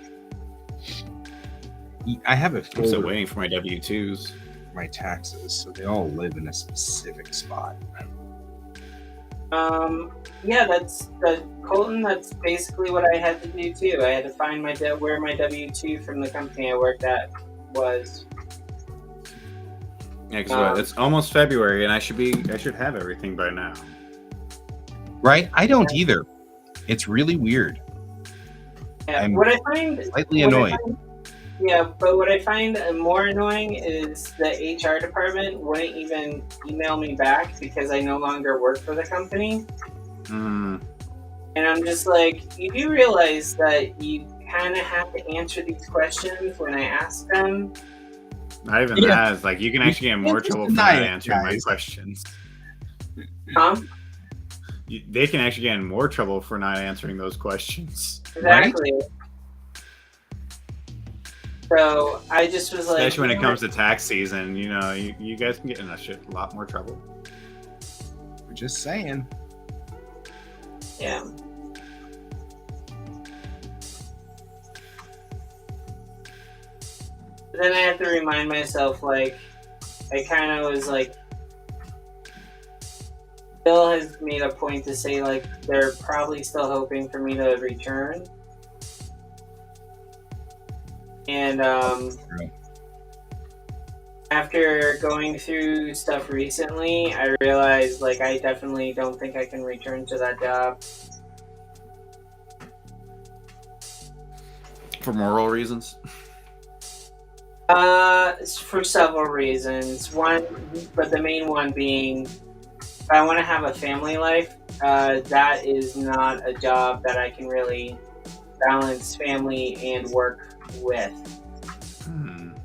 I have a I'm folder still waiting for my W-2s. for my taxes, so they all live in a specific spot. Yeah, Colton. That's basically what I had to do too. I had to find where my W-2 from the company I worked at was. Yeah, because it's almost February, and I should have everything by now. Right? I don't either. It's really weird. Yeah, I'm what I find slightly annoyed. But what I find more annoying is the HR department wouldn't even email me back because I no longer work for the company. Mm. And I'm just like, you do realize that you kind of have to answer these questions when I ask them. Not even that. It's like you can actually get in more trouble for not answering my questions. They can actually get in more trouble for not answering those questions. Exactly. Right? So I just was like, especially when it comes to tax season, you guys can get in a lot more trouble. We're just saying. Yeah. But then I have to remind myself, like, I kind of was like, Bill has made a point to say, like, they're probably still hoping for me to return. And after going through stuff recently, I realized, like, I definitely don't think I can return to that job. For moral reasons? For several reasons. One, but the main one being, if I want to have a family life, that is not a job that I can really balance family and work with.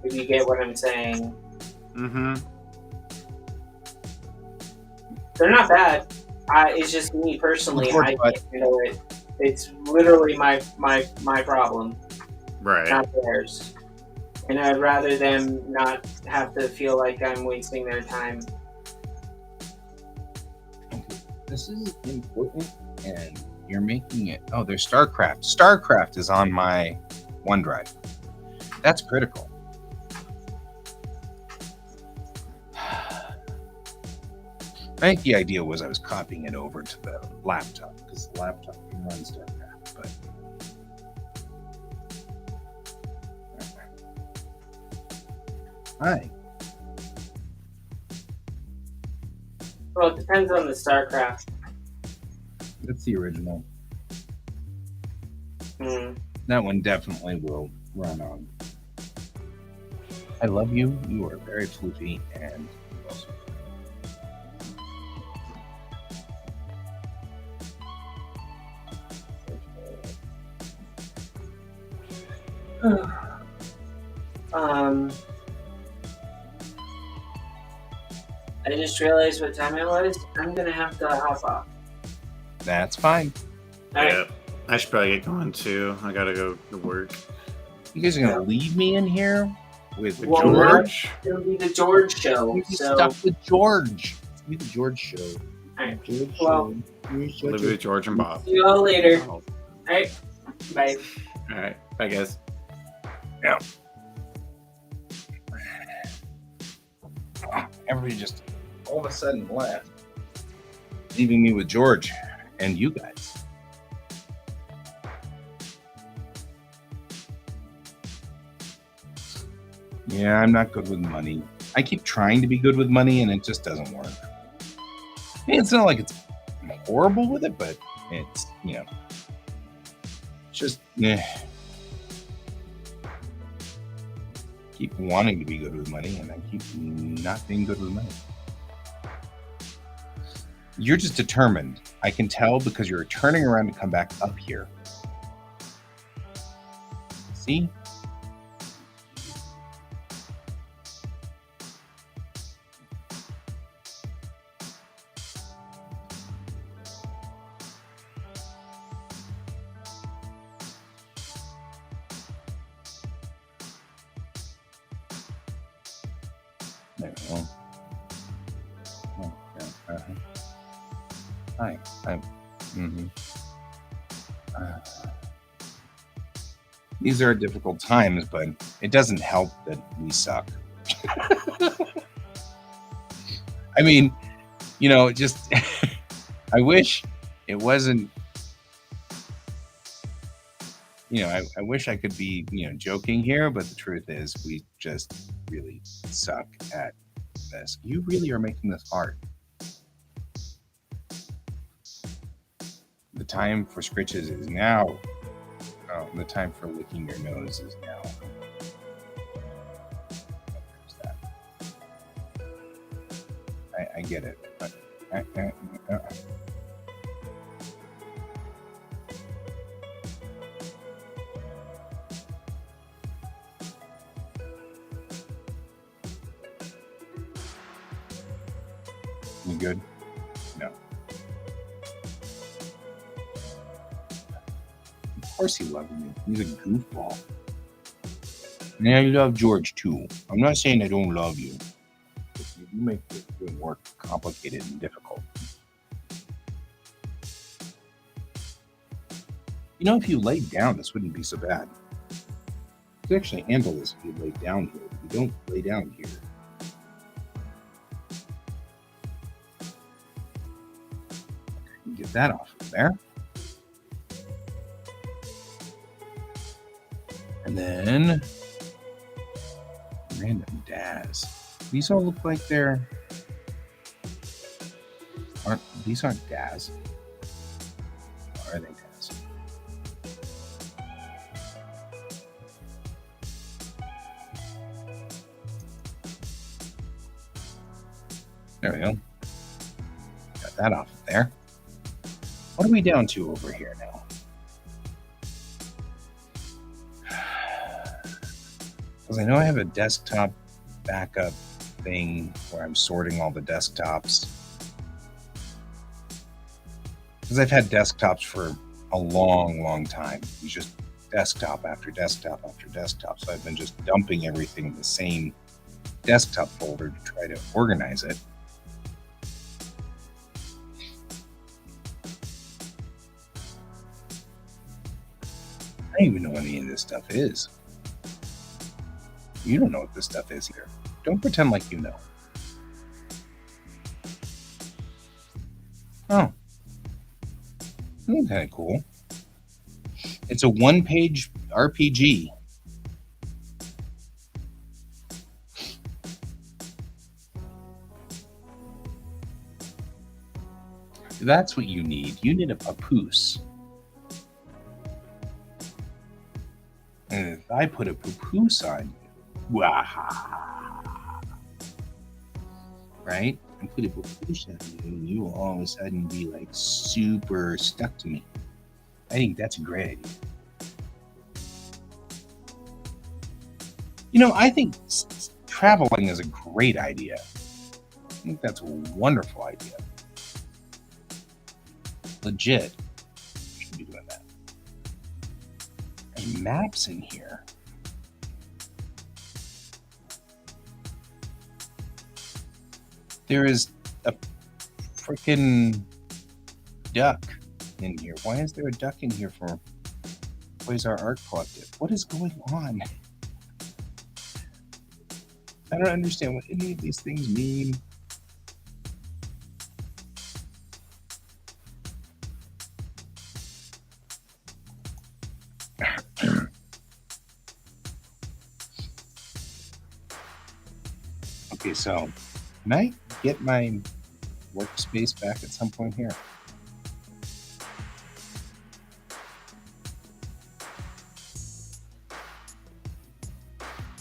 If you get what I'm saying. Mm-hmm. They're not bad. It's just me personally. I can't handle it. It's literally my problem. Right. Not theirs. And I'd rather them not have to feel like I'm wasting their time. This is important, and you're making it. Oh, there's StarCraft. StarCraft is on my OneDrive. That's critical. I think the idea was I was copying it over to the laptop because the laptop can run StarCraft. But hi. Well, it depends on the StarCraft. That's the original. Mm. That one definitely will run on. I love you. You are very floofy and awesome. I just realized what time it was. I'm gonna have to hop off. That's fine. All right. Yeah, I should probably get going too. I gotta go to work. You guys are gonna leave me in here with George? It'll be the George show. We'll be So stuck with George. It'll be the George show. all right. George Well, show. Live with George and Bob. See you all later. Oh. All right. Bye. All right. Bye, guys. Yeah. Everybody just all of a sudden left, leaving me with George. and you guys. Yeah, I'm not good with money. I keep trying to be good with money, and it just doesn't work. I mean, it's not like it's horrible with it, but it's, just, keep wanting to be good with money, and I keep not being good with money. You're just determined. I can tell because you're turning around to come back up here. See? There we go. Oh, yeah, Hi. These are difficult times, but it doesn't help that we suck. I mean, just I wish it wasn't. I wish I could be, joking here, but the truth is, we just really suck at this. You really are making this hard. The time for scritches is now. Oh, the time for licking your nose is now. There's that. I get it, but you good? No. Of course he loves me. He's a goofball. And I love George too. I'm not saying I don't love you. But you make it more complicated and difficult. If you laid down, this wouldn't be so bad. You could actually handle this if you laid down here. But you don't lay down here. Get that off of there. And then random Daz. These all look like they're these aren't Daz. Or are they Daz? There we go. Got that off of there. What are we down to over here now? Because I know I have a desktop backup thing where I'm sorting all the desktops. Because I've had desktops for a long, long time. It's just desktop after desktop after desktop. So I've been just dumping everything in the same desktop folder to try to organize it. I don't even know what any of this stuff is. You don't know what this stuff is here. Don't pretend like you know. Oh. That's kind of cool. It's a one-page RPG. That's what you need. You need a papoose. And if I put a papoose on you, right? And put a papoose on you, and you will all of a sudden be like super stuck to me. I think that's a great idea. I think traveling is a great idea. I think that's a wonderful idea. Legit. Should be doing that. There's maps in here. There is a freaking duck in here. Why is there a duck in here for Quasar Art Collective? What is going on? I don't understand what any of these things mean. Okay, so can I get my workspace back at some point here?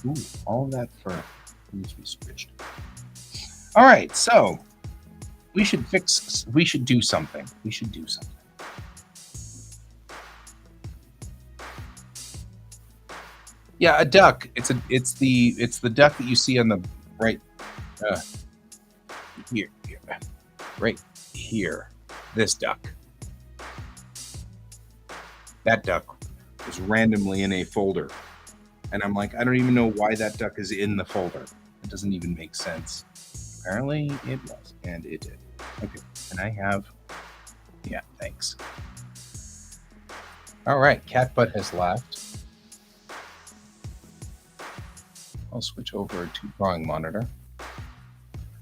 Ooh, all of that for needs to be switched. All right, so we should do something. We should do something. Yeah, a duck. It's the duck that you see on the right here, right here. This duck. That duck was randomly in a folder. And I'm like, I don't even know why that duck is in the folder. It doesn't even make sense. Apparently it was, and it did. Okay, and I have, yeah, thanks. All right, Catbutt has left. I'll switch over to drawing monitor.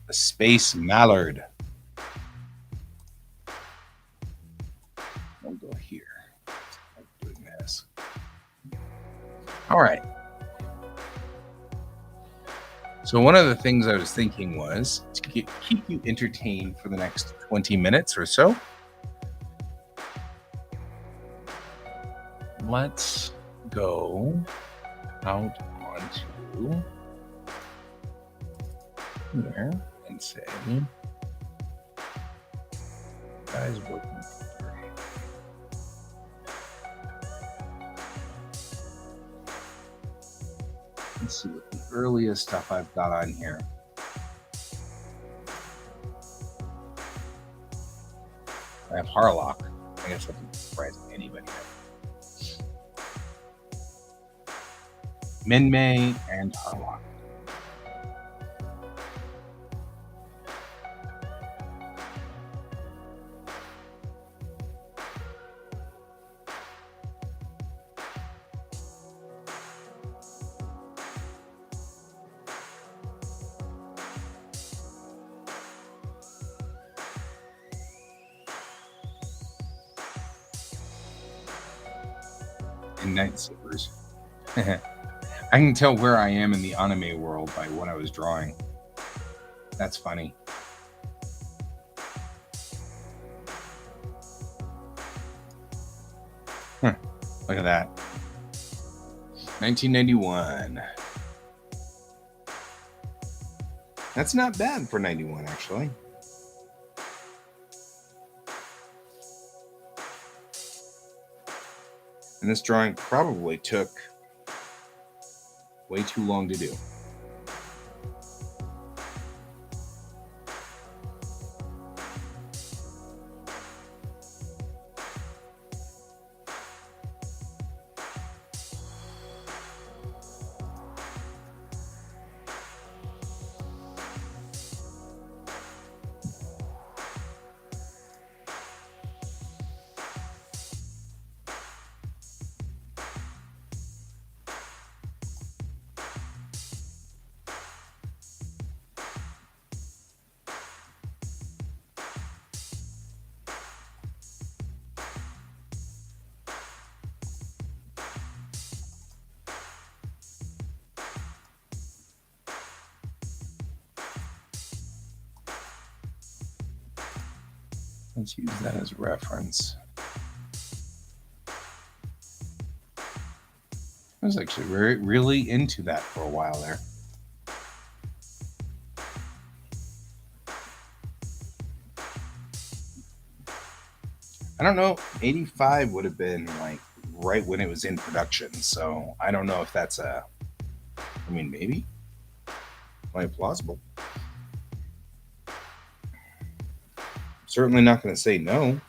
The space mallard. I'll go here. I'm doing this. All right. So one of the things I was thinking was to keep you entertained for the next 20 minutes or so. Let's go out onto here and say, guys working. Let's see what the earliest stuff I've got on here. I have Harlock. I guess that doesn't surprise anybody. Minmay and Harlock. And Night Slippers. I can tell where I am in the anime world by what I was drawing. That's funny. Look at that. 1991. That's not bad for 91, actually. And this drawing probably took way too long to do. Let's use that as a reference. I was actually really into that for a while there. I don't know, 85 would have been like right when it was in production. So I don't know if that's I mean, maybe. Quite plausible. Certainly not going to say no.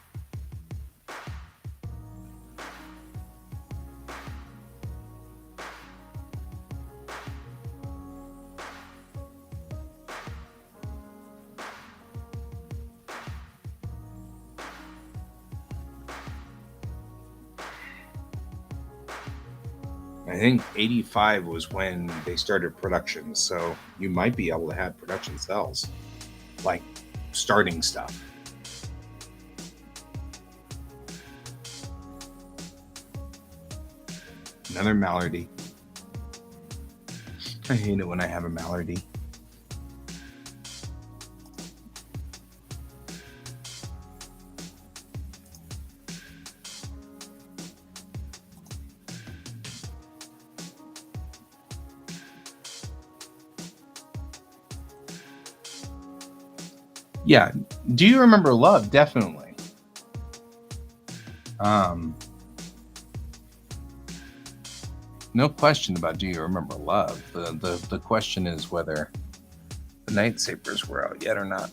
I think 85 was when they started production, so you might be able to have production cells, like starting stuff. Another Mallardy. I hate it when I have a Mallardy. Yeah. Do you remember love? Definitely. No question about do you remember love. The question is whether the Night Sabers were out yet or not.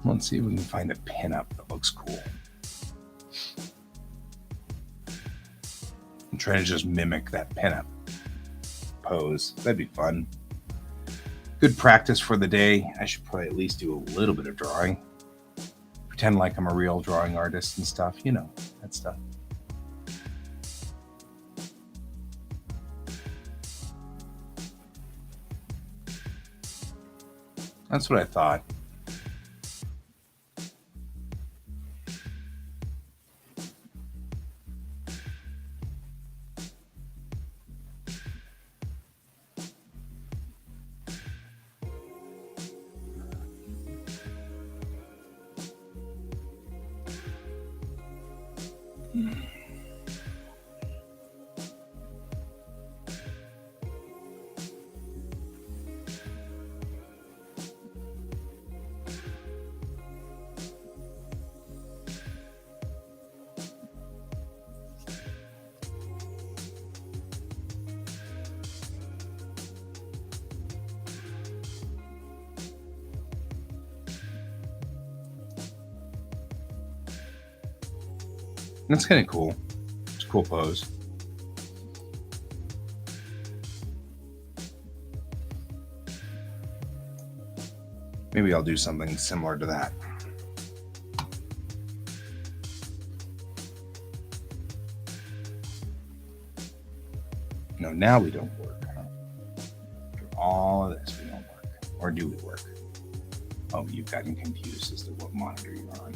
Let's see if we can find a pinup that looks cool. I'm trying to just mimic that pinup pose. That'd be fun. Good practice for the day. I should probably at least do a little bit of drawing. Pretend like I'm a real drawing artist and stuff. You know, that stuff. That's what I thought. That's kind of cool. It's a cool pose. Maybe I'll do something similar to that. No, now we don't work. Huh? For all of this, we don't work. Or do we work? Oh, you've gotten confused as to what monitor you're on.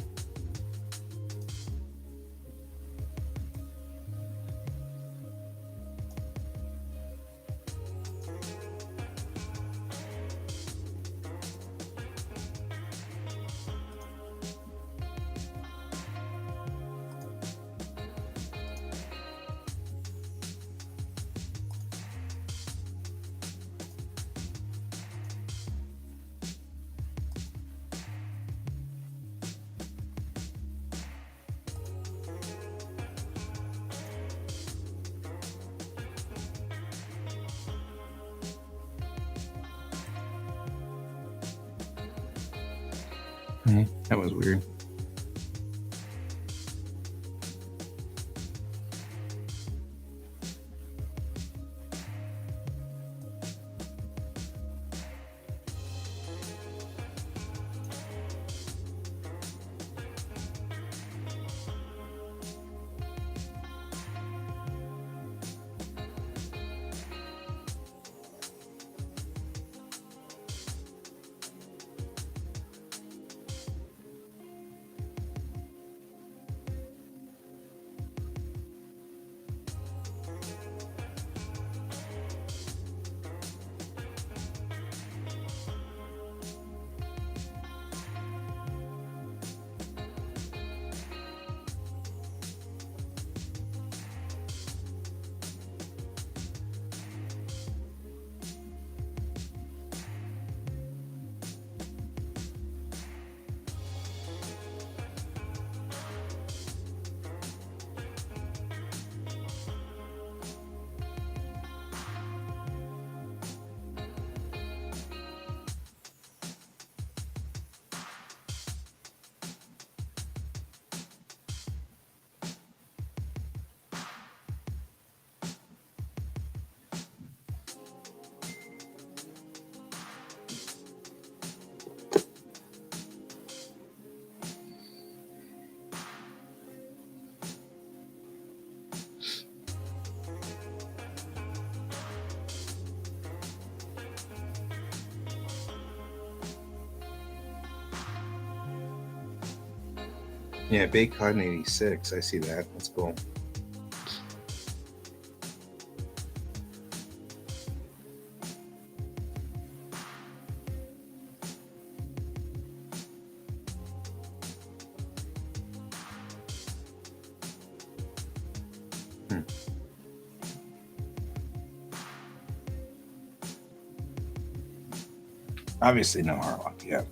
That was weird. Yeah, Bacon 86. I see that. That's cool. Obviously, no Harlock yet.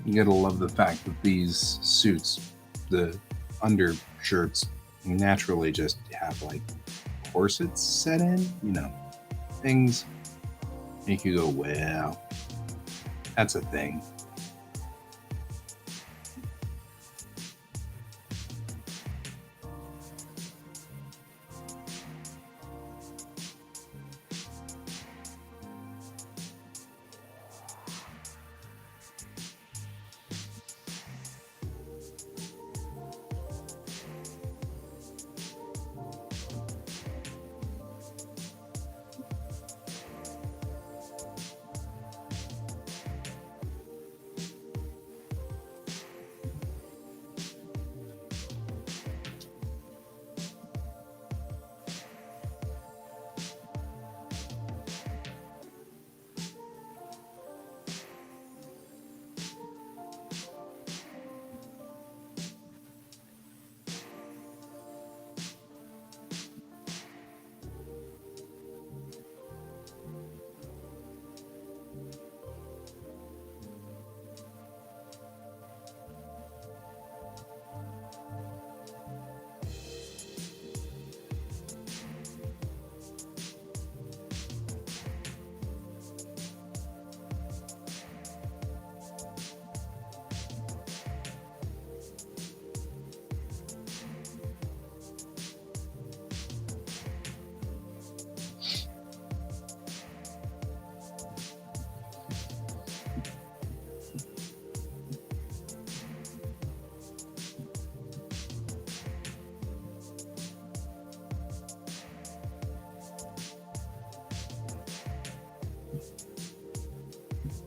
You gotta love the fact that these suits, the undershirts, naturally just have like corsets set in, you know, things make you go, well, that's a thing.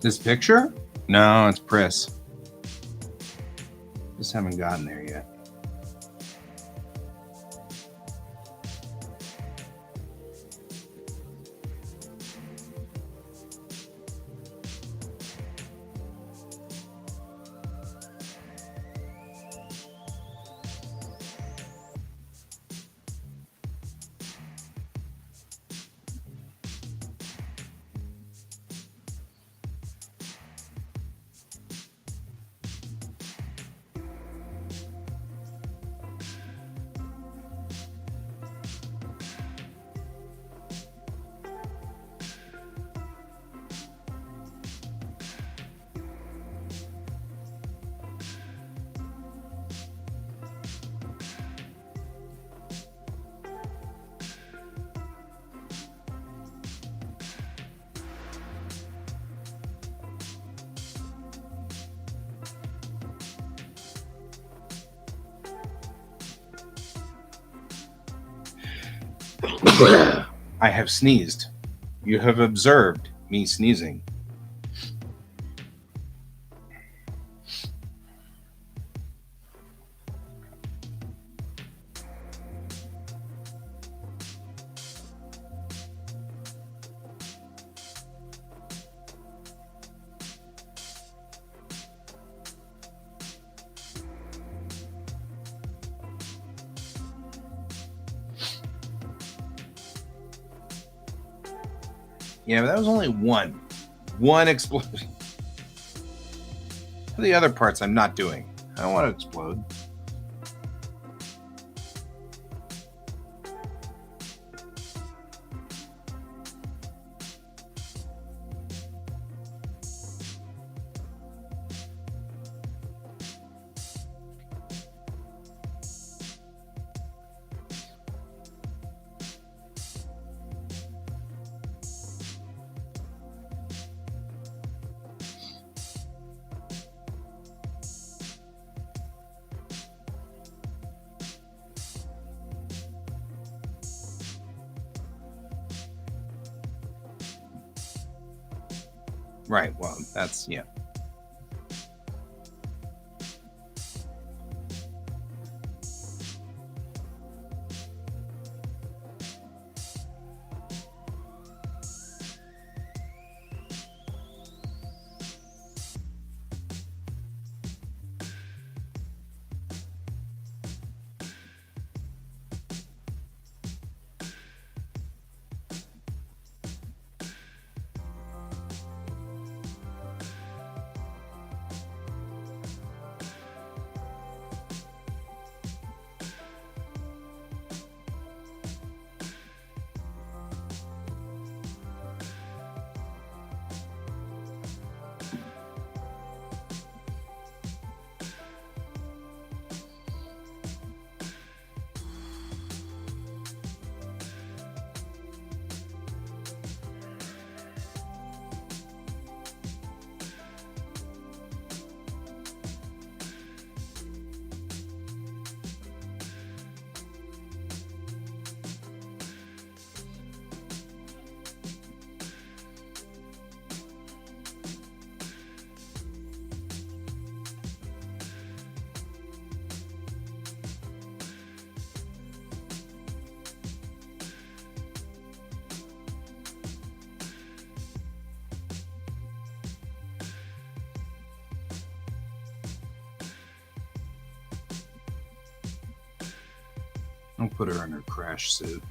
This picture? No, it's Priss. Just haven't gotten there yet. I have sneezed. You have observed me sneezing. Yeah, but that was only one explosion. The other parts I'm not doing. I don't want to explode. Right, well, that's, yeah. I'll put her in her crash suit.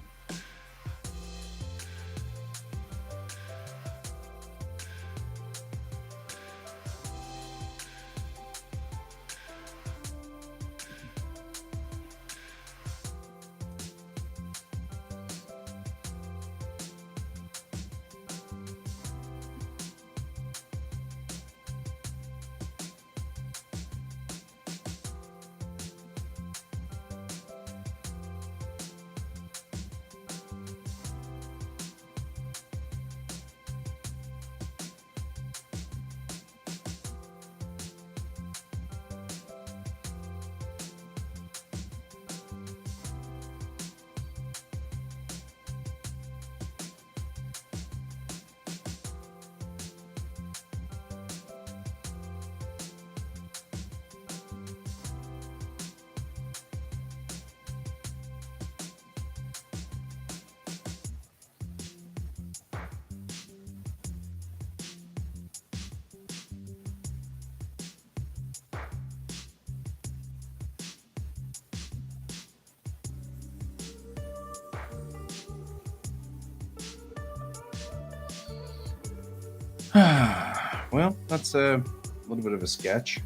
Well, that's a little bit of a sketch.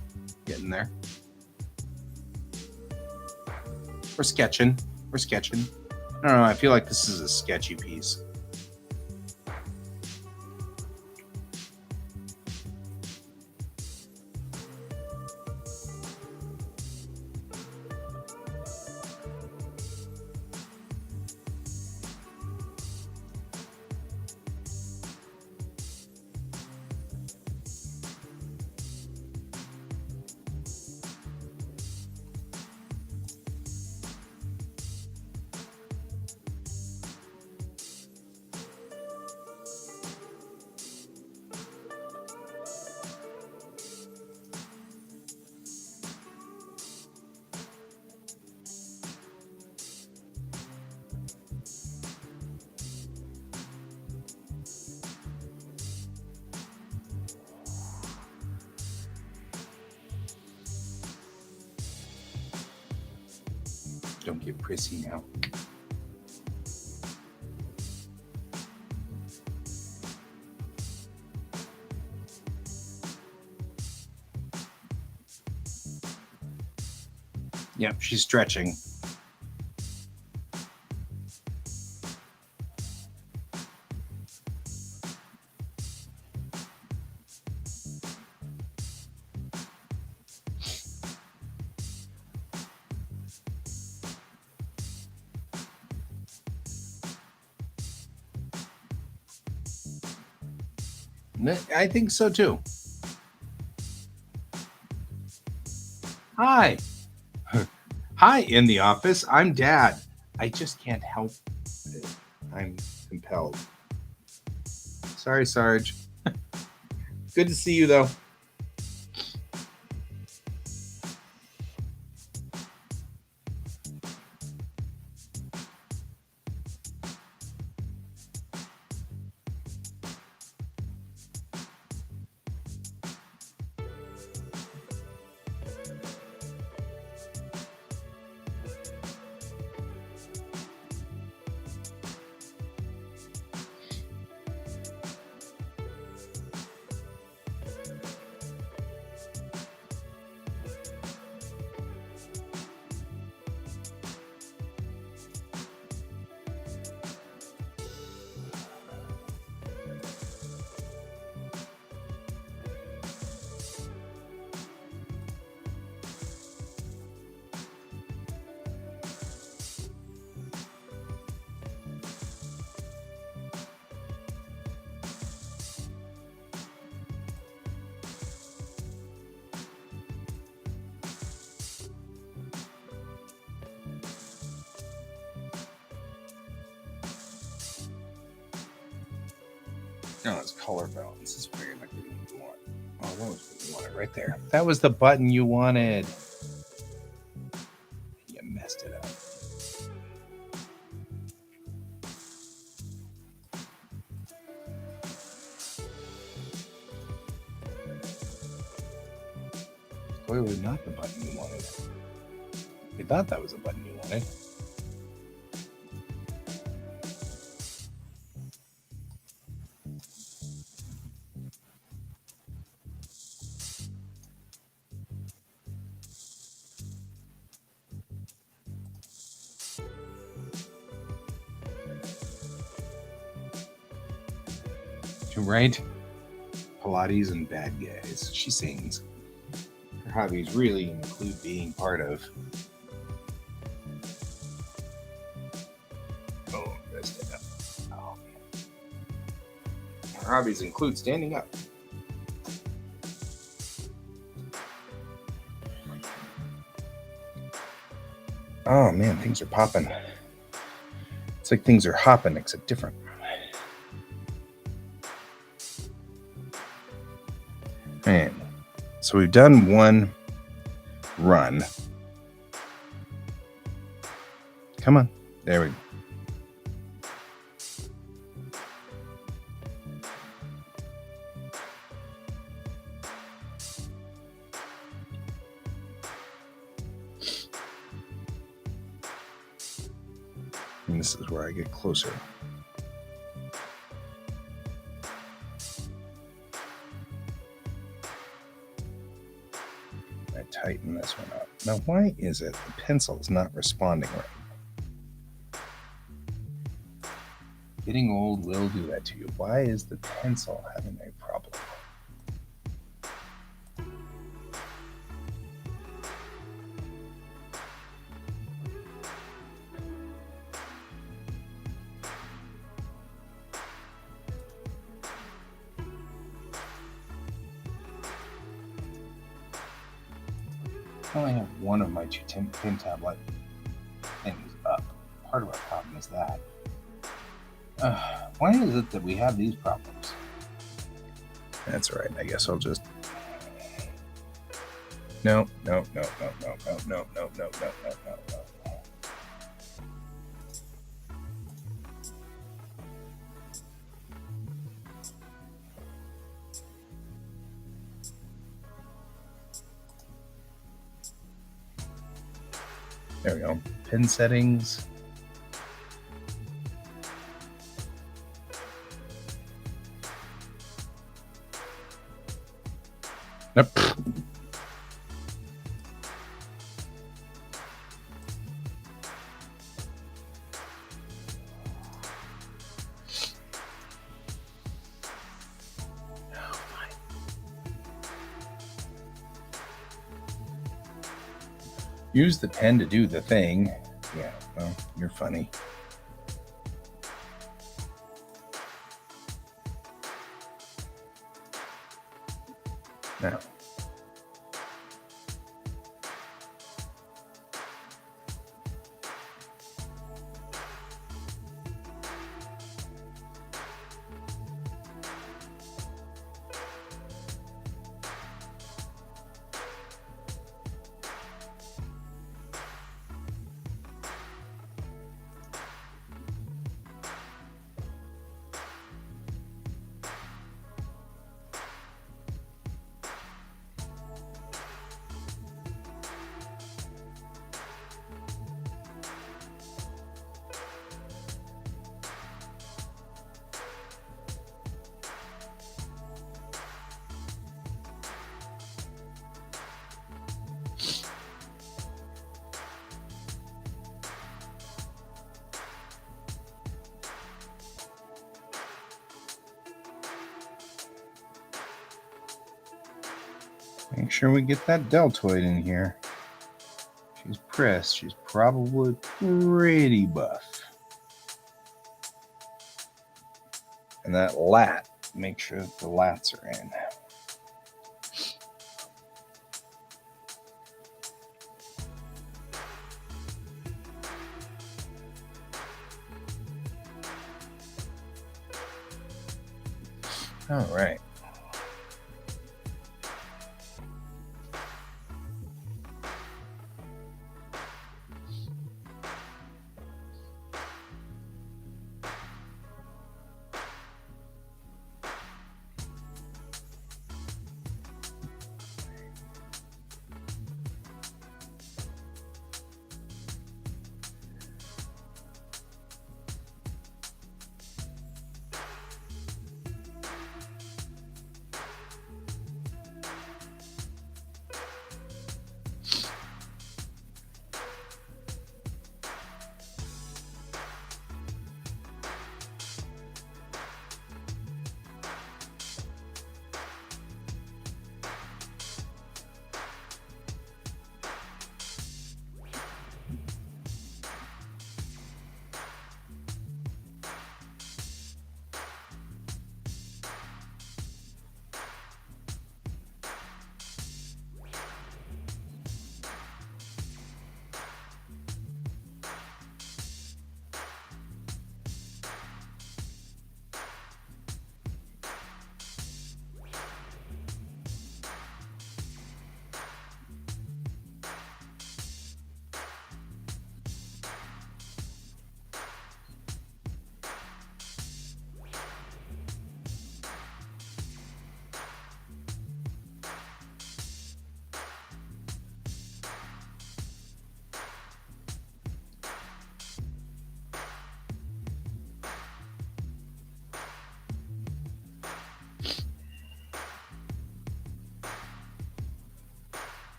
Getting there. We're sketching. We're sketching. I don't know. I feel like this is a sketchy piece. Don't get prissy now. Yep, she's stretching. I think so too. Hi. Hi, in the office. I'm Dad. I just can't help it. I'm compelled. Sorry, Sarge. Good to see you, though. No, it's color balance. Is where you're not getting what you want. Oh, that was what you wanted right there. That was the button you wanted. You messed it up. Clearly not the button you wanted. You thought that was the button you wanted. Right? Pilates and bad guys. She sings. Her hobbies really include being part of. Oh, gotta stand up. Oh, man. Her hobbies include standing up. Oh man, things are popping. It's like things are hopping, except different. Man, so we've done one run. Come on, there we go. And this is where I get closer. I tighten this one up. Now, why is it the pencil's not responding right? Getting old will do that to you. Why is the pencil having a problem? I only have one of my two pin tablet things up. Part of our problem is that. Why is it that we have these problems? That's all right. I guess I'll just. No. There we go. Pin settings. Nope. Use the pen to do the thing. Yeah, well, you're funny. Now. Make sure we get that deltoid in here. She's pressed. She's probably pretty buff. And that lat, make sure that the lats are in. All right.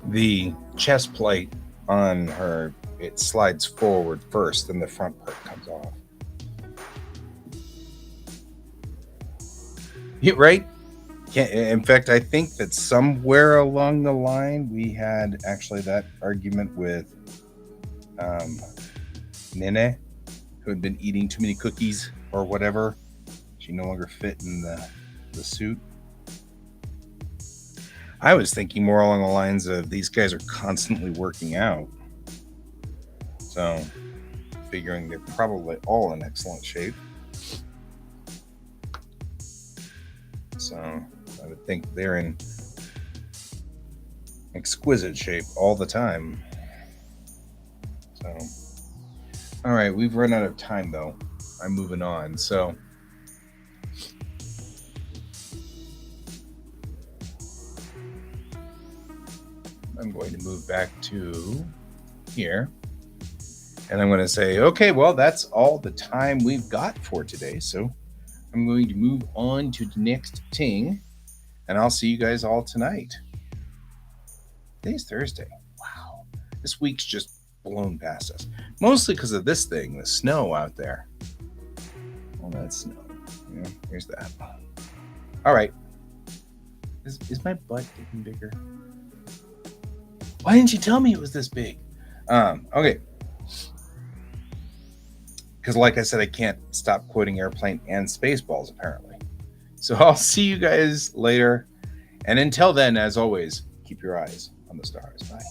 the chest plate on her, it slides forward first, then the front part comes off. Right? In fact, I think that somewhere along the line we had actually that argument with Nene, who had been eating too many cookies or whatever. She no longer fit in the suit. I was thinking more along the lines of these guys are constantly working out. So, figuring they're probably all in excellent shape. So, I would think they're in exquisite shape all the time. So, all right, we've run out of time though. I'm moving on. So, I'm going to move back to here. And I'm going to say, okay, well, that's all the time we've got for today. So I'm going to move on to the next thing. And I'll see you guys all tonight. Today's Thursday. Wow. This week's just blown past us. Mostly because of this thing, the snow out there. All that snow. Yeah, here's that. All right. Is my butt getting bigger? Why didn't you tell me it was this big? Okay. Because like I said, I can't stop quoting Airplane and Spaceballs, apparently. So I'll see you guys later. And until then, as always, keep your eyes on the stars. Bye.